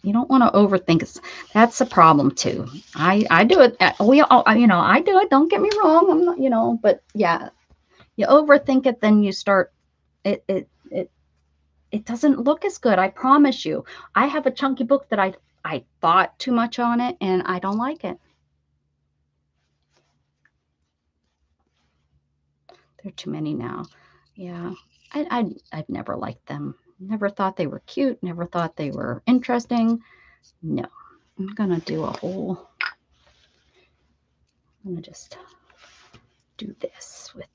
you don't want to overthink it. That's a problem too. I do it. We all, I do it. Don't get me wrong. I'm not, but yeah, you overthink it, then you start, it doesn't look as good. I promise you. I have a chunky book that I thought too much on it and I don't like it. There are too many now. Yeah. I've never liked them. Never thought they were cute. Never thought they were interesting. No. I'm going to do I'm going to just do this with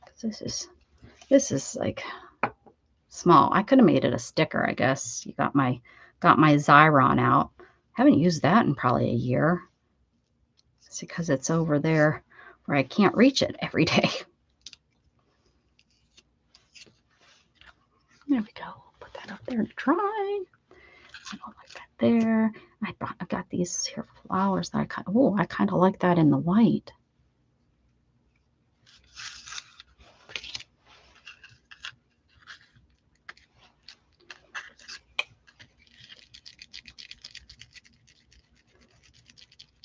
because this is like small. I could have made it a sticker, I guess. You got my Xyron out. Haven't used that in probably a year. It's because it's over there where I can't reach it every day. There we go. Put that up there to dry. I don't like that there. I got these here flowers that I kind of like that in the white.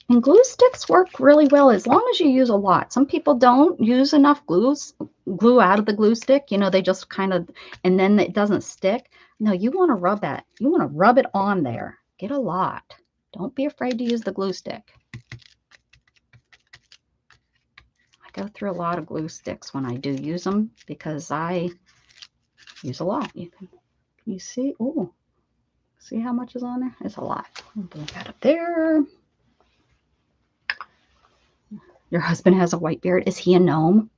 And glue sticks work really well as long as you use a lot. Some people don't use enough glue out of the glue stick. They just kind of, and then it doesn't stick. No, you want to rub that. You want to rub it on there. Get a lot. Don't be afraid to use the glue stick. I go through a lot of glue sticks when I do use them because I use a lot. Can you see? Oh, see how much is on there? It's a lot. I'll put that up there. Your husband has a white beard. Is he a gnome?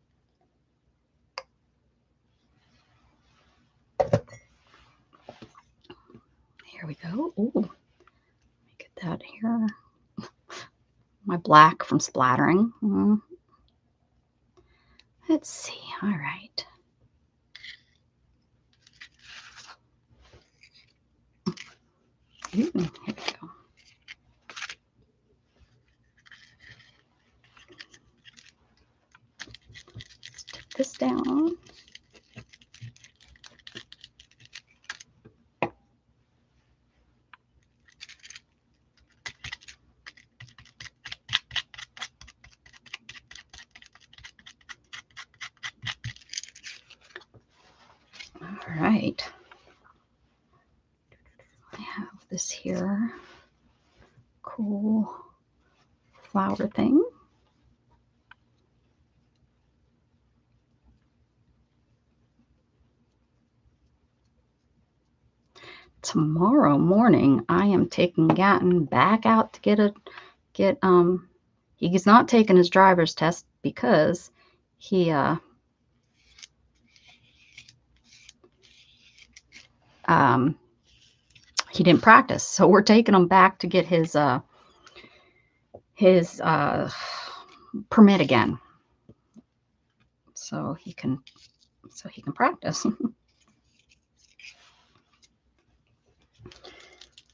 Here we go. Ooh, let me get that here. My black from splattering. Let's see. All right. Here we go. Let's take this down. All right. I have this here cool flower thing. Tomorrow morning, I am taking Gatton back out to he's not taking his driver's test because he didn't practice. So we're taking him back to get his permit again. So he can practice.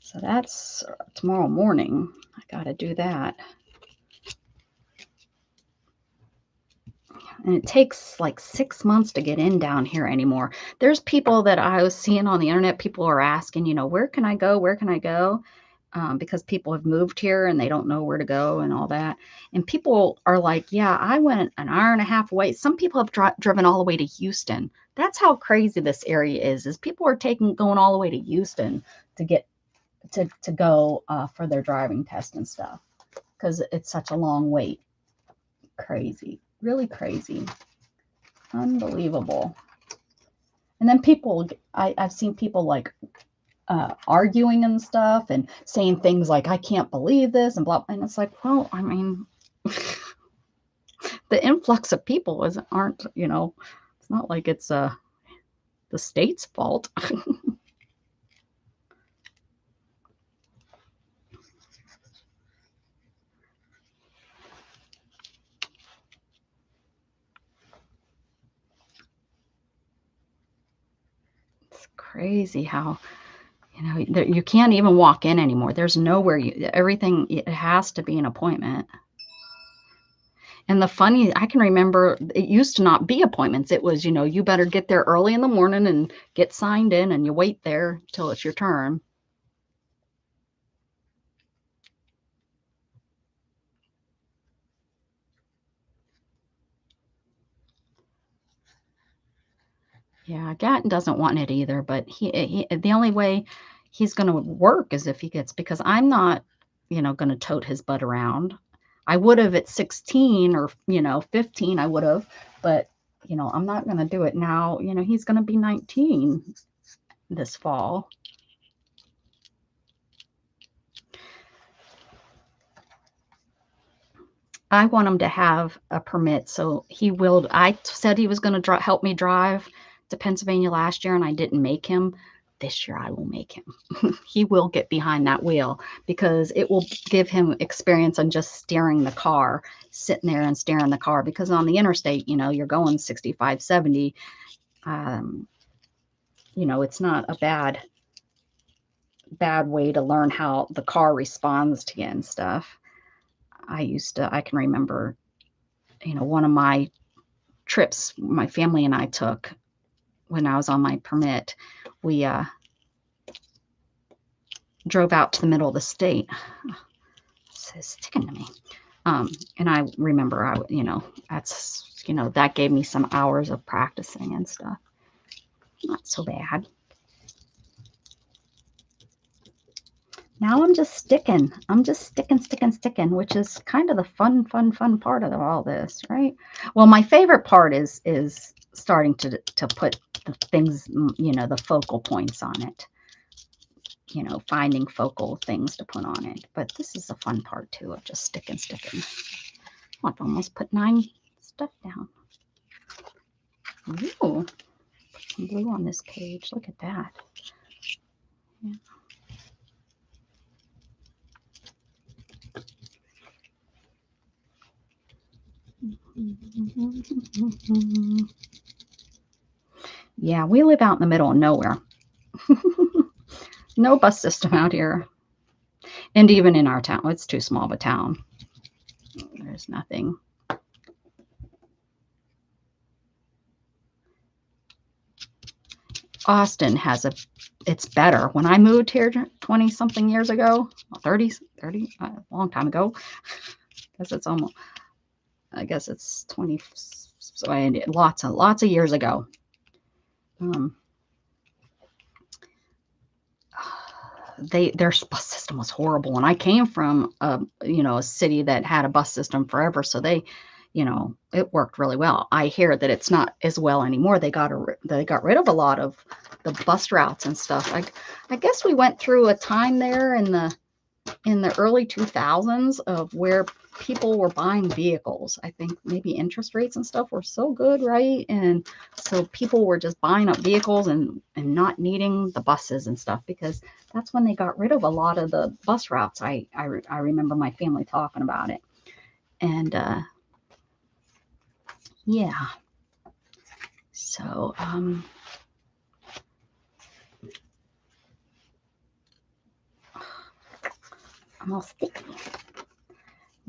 So that's tomorrow morning. I got to do that. And it takes like 6 months to get in down here anymore. There's people that I was seeing on the internet, people are asking, you know, where can I go? Where can I go? Because people have moved here and they don't know where to go and all that. And people are like, yeah, I went an hour and a half away. Some people have driven all the way to Houston. That's how crazy this area is people are going all the way to Houston to get to go for their driving test and stuff because it's such a long wait. Crazy, really crazy, unbelievable. And then people, I've seen people like arguing and stuff and saying things like, I can't believe this and blah. And it's like, well, I mean, the influx of people aren't, you know, it's not like it's the state's fault. It's crazy how, you know, you can't even walk in anymore. There's nowhere everything, it has to be an appointment. And the funny, I can remember it used to not be appointments. It was, you know, you better get there early in the morning and get signed in and you wait there till it's your turn. Yeah, Gatton doesn't want it either, but he the only way he's going to work is if he gets, because I'm not, you know, going to tote his butt around. I would have at 16 or, you know, 15, I would have, but, you know, I'm not going to do it now. You know, he's going to be 19 this fall. I want him to have a permit, so he will. I said he was going to help me drive to Pennsylvania last year, and I didn't make him. This year, I will make him. He will get behind that wheel because it will give him experience on just steering the car, sitting there and steering the car. Because on the interstate, you know, you're going 65, 70. You know, it's not a bad way to learn how the car responds to you and stuff. I can remember, you know, one of my trips my family and I took when I was on my permit, we drove out to the middle of the state. It's sticking to me. And I remember, you know, that's, you know, that gave me some hours of practicing and stuff. Not so bad. Now I'm just sticking. I'm just sticking, which is kind of the fun part of all this, right? Well, my favorite part is starting to put the things, you know, the focal points on it. You know, finding focal things to put on it. But this is the fun part too of just sticking. Oh, I've almost put 9 stuff down. Ooh, put some blue on this page. Look at that. Yeah. Yeah, we live out in the middle of nowhere. No bus system out here. And even in our town, it's too small of a town. There's nothing. Austin has it's better. When I moved here 20 something years ago, 30, a long time ago, I guess it's 20, so lots of years ago. Their bus system was horrible. And I came from you know, a city that had a bus system forever. So they, you know, it worked really well. I hear that it's not as well anymore. They got rid of a lot of the bus routes and stuff. I guess we went through a time there in the early 2000s of where people were buying vehicles. I think maybe interest rates and stuff were so good, right? And so people were just buying up vehicles and not needing the buses and stuff, because that's when they got rid of a lot of the bus routes. I remember my family talking about it. And yeah. So I'm all sticky.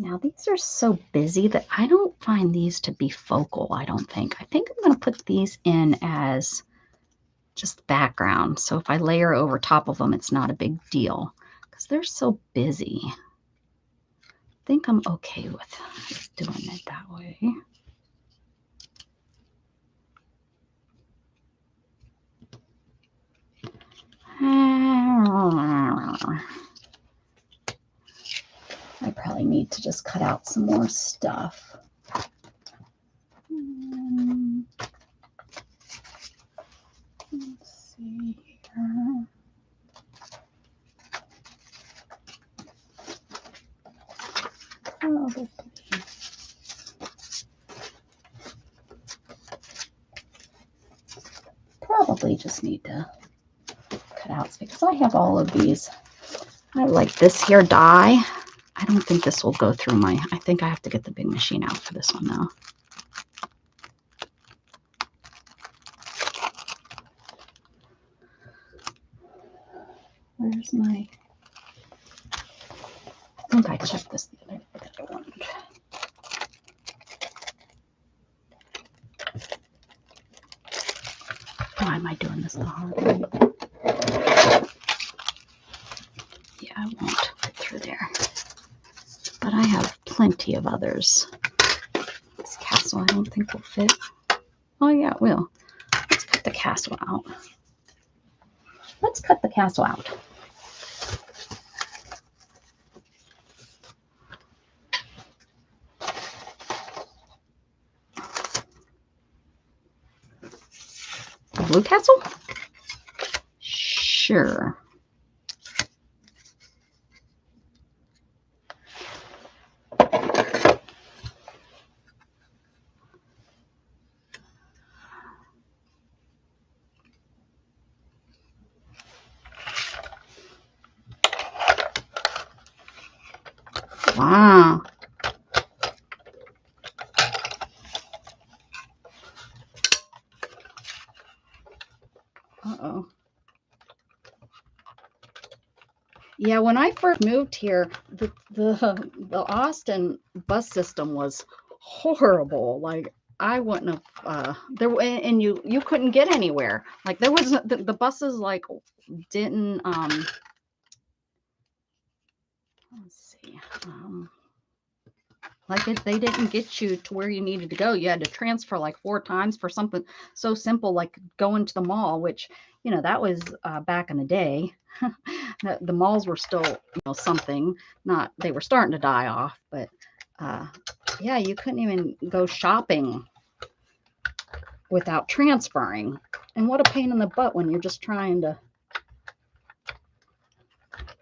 Now these are so busy that I don't find these to be focal, I don't think. I think I'm going to put these in as just background. So if I layer over top of them, it's not a big deal because they're so busy. I think I'm okay with doing it that way. I probably need to just cut out some more stuff. Let's see here. Probably just need to cut out because I have all of these. I like this here die. I don't think this will go through my, I think I have to get the big machine out for this one though. Where's my, I think I checked this the other one. Why am I doing this the hard way? Yeah, I won't fit through there. But I have plenty of others. This castle I don't think will fit. Oh yeah, it will. Let's cut the castle out. Let's cut the castle out. The blue castle? Sure. Wow. Uh-oh. Yeah, when I first moved here, the Austin bus system was horrible. Like I wouldn't have and you couldn't get anywhere. Like there was the buses like didn't let's see. Like they didn't get you to where you needed to go. You had to transfer like 4 times for something so simple like going to the mall, which, you know, that was back in the day. The malls were still, you know, something. Not they were starting to die off, but yeah, you couldn't even go shopping without transferring. And what a pain in the butt when you're just trying to.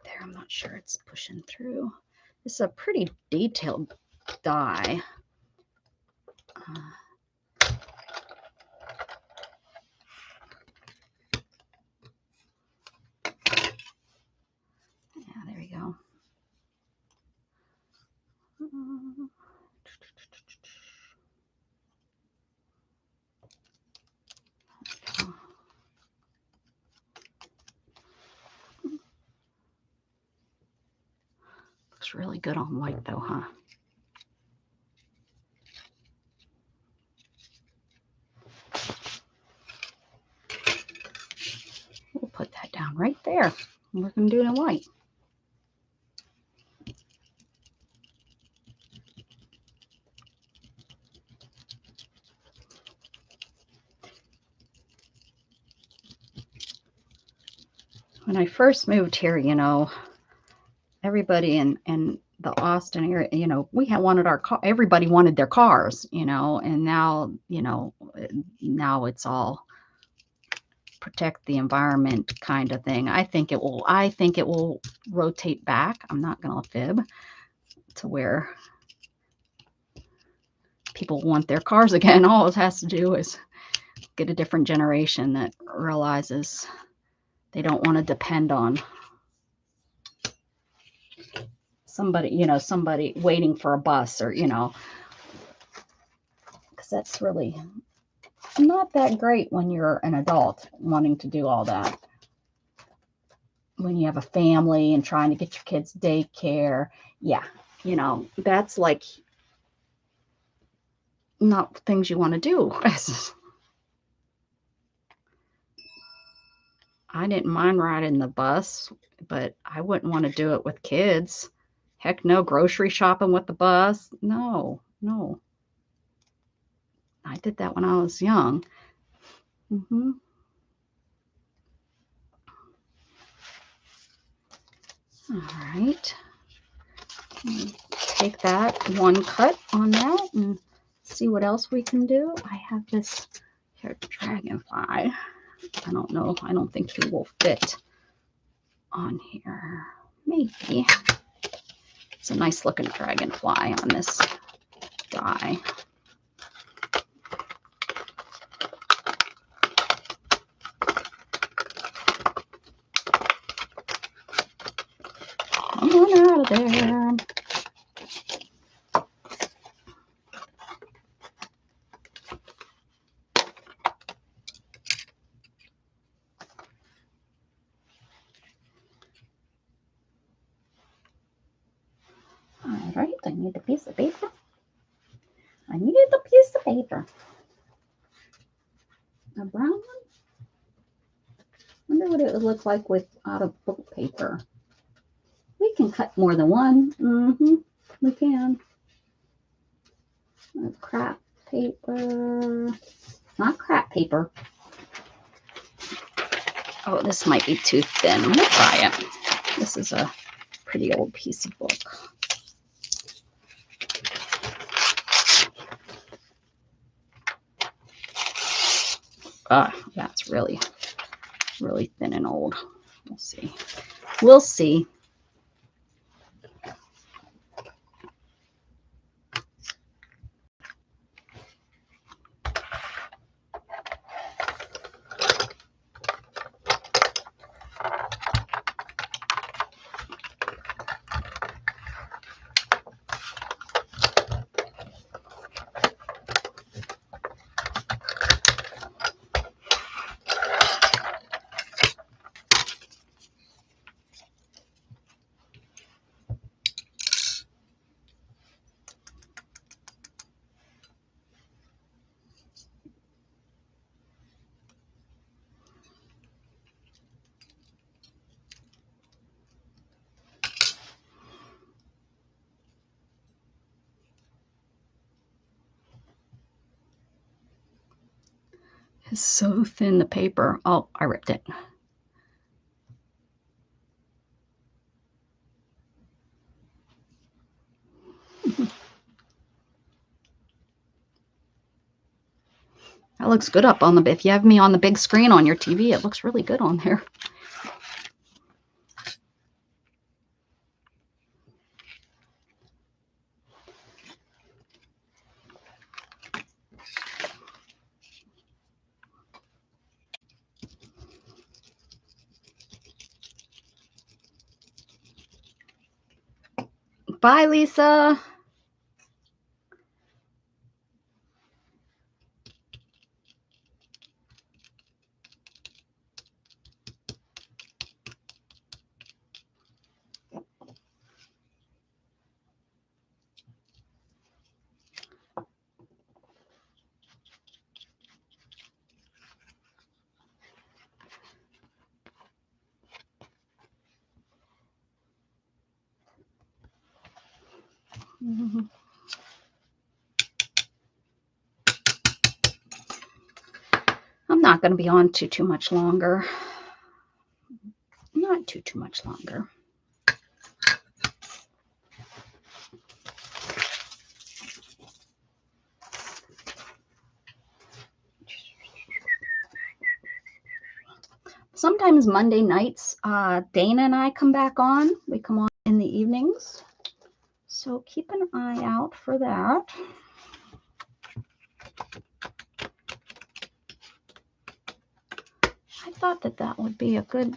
There, I'm not sure it's pushing through. This is a pretty detailed die. Yeah, there we go. Looks really good on white though, huh? We'll put that down right there. We're going to do it in white. When I first moved here, you know, everybody in the Austin area, you know, we had wanted our car. Everybody wanted their cars, you know, and now, you know, now it's all protect the environment kind of thing. I think it will rotate back. I'm not going to fib to where people want their cars again. All it has to do is get a different generation that realizes they don't want to depend on somebody, you know, somebody waiting for a bus or, you know, because that's really not that great when you're an adult wanting to do all that. When you have a family and trying to get your kids daycare. Yeah, you know, that's like not things you want to do. I didn't mind riding the bus, but I wouldn't want to do it with kids. Heck no, grocery shopping with the bus. No, no. I did that when I was young. Mm-hmm. All right. Take that one cut on that and see what else we can do. I have this here dragonfly. I don't know. I don't think you will fit on here. Maybe. It's a nice looking dragonfly on this die. Come on out of there. All right, I need a piece of paper. I needed a piece of paper. A brown one? Wonder what it would look like without a book paper. We can cut more than one. We can. Crap paper. Not crap paper. Oh, this might be too thin. I'm gonna try it. This is a pretty old piece of book. Ah, that's really, really thin and old. We'll see. We'll see. It's so thin, the paper. Oh, I ripped it. That looks good up on the, if you have me on the big screen on your TV, it looks really good on there. Bye, Lisa. I'm not going to be on too much longer. Not too much longer. Sometimes Monday nights, Dana and I come back on. We come on in the evenings. So keep an eye out for that. I thought that would be a good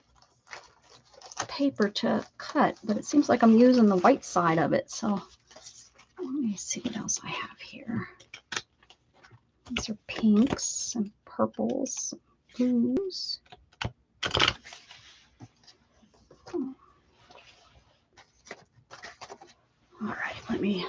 paper to cut, but it seems like I'm using the white side of it. So let me see what else I have here. These are pinks and purples, blues. All right. Let me.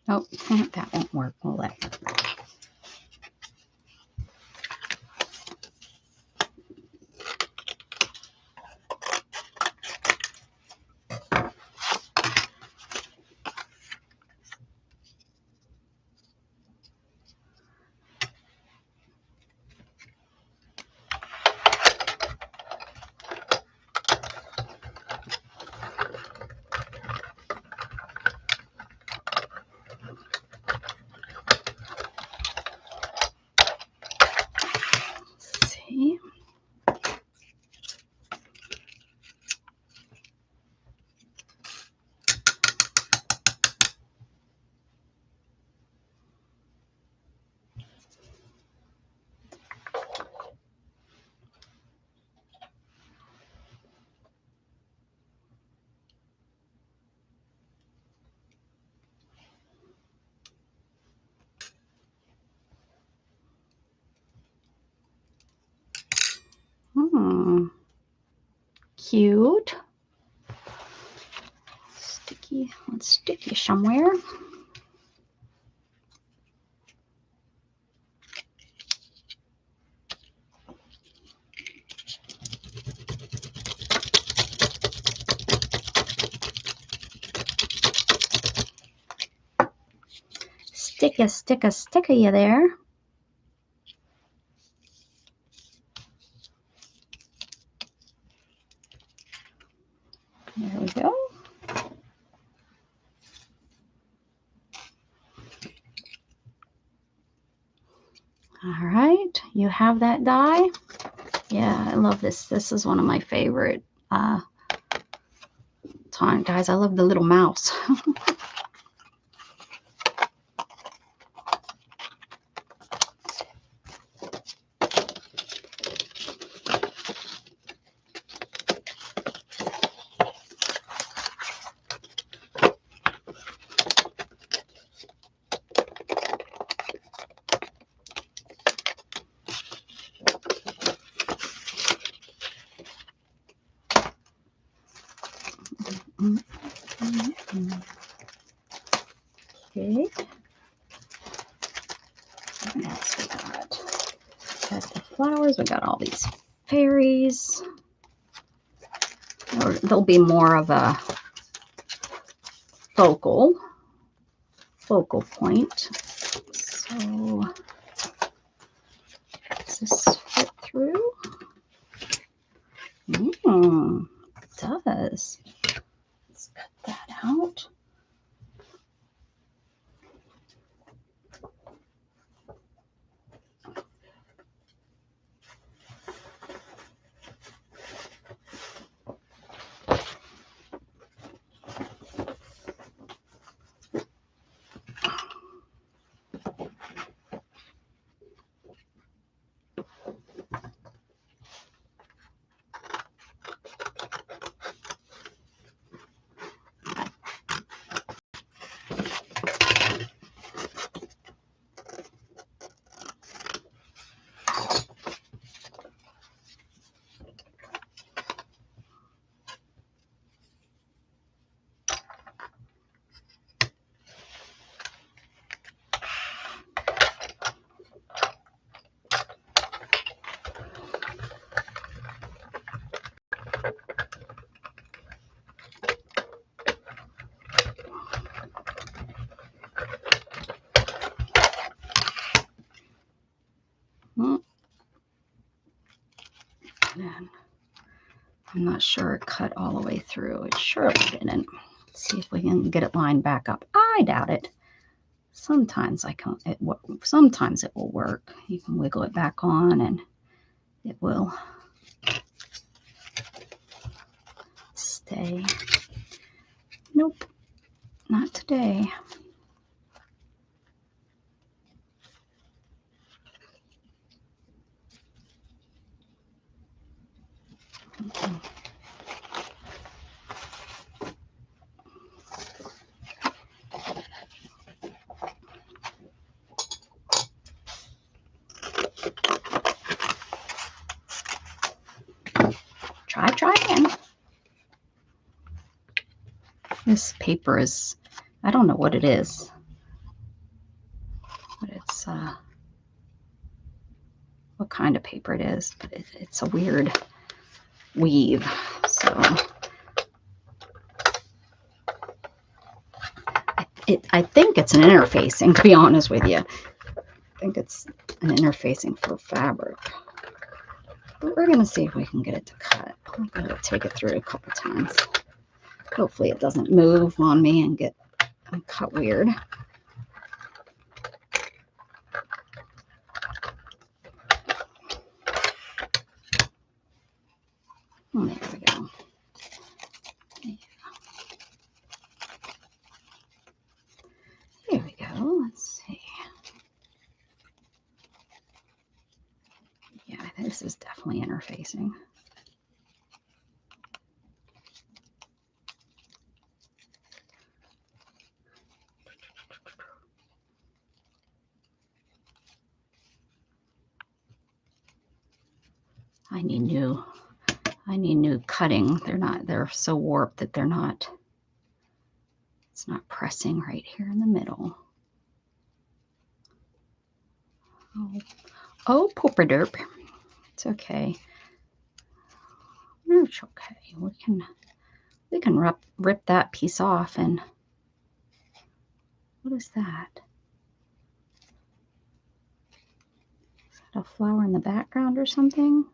Oh, that won't work, will it? Let's see. Cute. Sticky. Let's stick you somewhere. Stick you there. There we go. All right, you have that die. Yeah, I love this. This is one of my favorite dies. I love the little mouse. Okay. What else we got? Got the flowers. We got all these fairies. There'll be more of a focal point. So does this fit through? It does. Let's cut that out. I'm not sure it cut all the way through. It surely didn't. Let's see if we can get it lined back up. I doubt it. Sometimes sometimes it will work. You can wiggle it back on and it will stay. Nope, not today. Okay. Try again. This paper is, I don't know what it is, but it's what kind of paper it is, but it's a weird weave. So I think it's an interfacing, to be honest with you. I think it's an interfacing for fabric. But we're going to see if we can get it to cut. I'm going to take it through a couple times. Hopefully it doesn't move on me and get cut weird. Oh, there we go. There we go. Let's see. Yeah, this is definitely interfacing. I need new cutting. They're so warped that it's not pressing right here in the middle. Oh, pooper derp. It's okay. It's okay. We can rip that piece off. And what is that? Is that a flower in the background or something?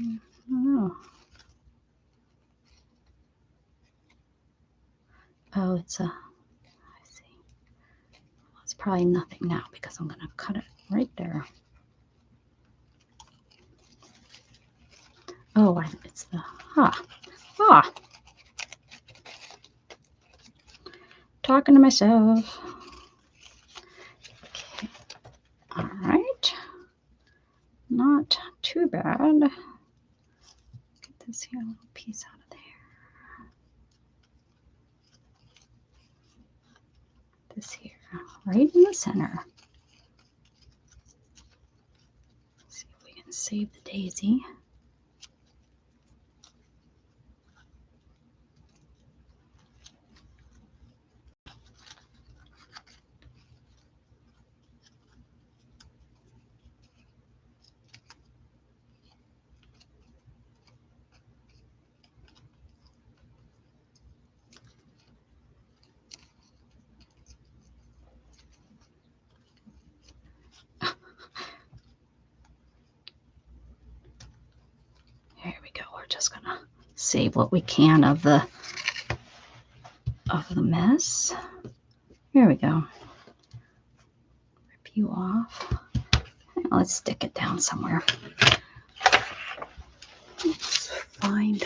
I don't know. Oh, I see. Well, it's probably nothing now because I'm going to cut it right there. Oh, it's the, talking to myself. Okay. All right. Not too bad. Get this here little piece out of there. This here, right in the center. Let's see if we can save the daisy. There we go. We're just gonna save what we can of the mess. There we go. Rip you off. Let's stick it down somewhere. Let's find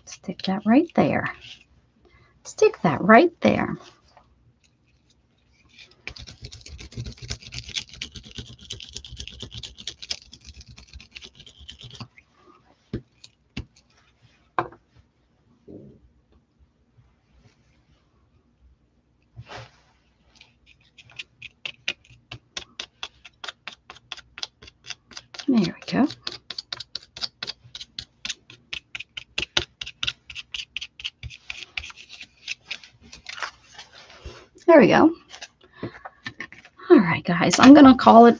stick that right there. Stick that right there. There we go. There we go. All right, guys, I'm gonna call it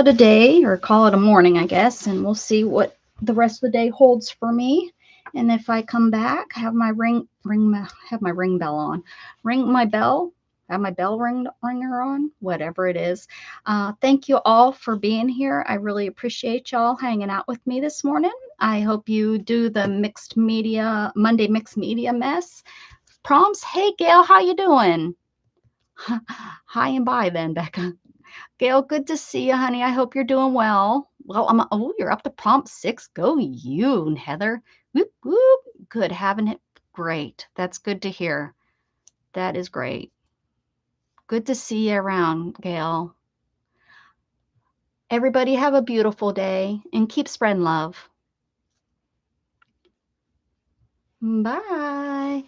a day, or call it a morning, I guess, and we'll see what the rest of the day holds for me. And if I come back, have my ring bell on, ring my bell, Have my bell ringer on, whatever it is. Thank you all for being here. I really appreciate y'all hanging out with me this morning. I hope you do the Monday mixed media mess prompts. Hey, Gail, how you doing? Hi and bye then, Becca. Gail, good to see you, honey. I hope you're doing well. Well, oh, you're up to prompt 6. Go you, Heather. Whoop, whoop. Good, having it. Great. That's good to hear. That is great. Good to see you around, Gail. Everybody have a beautiful day and keep spreading love. Bye.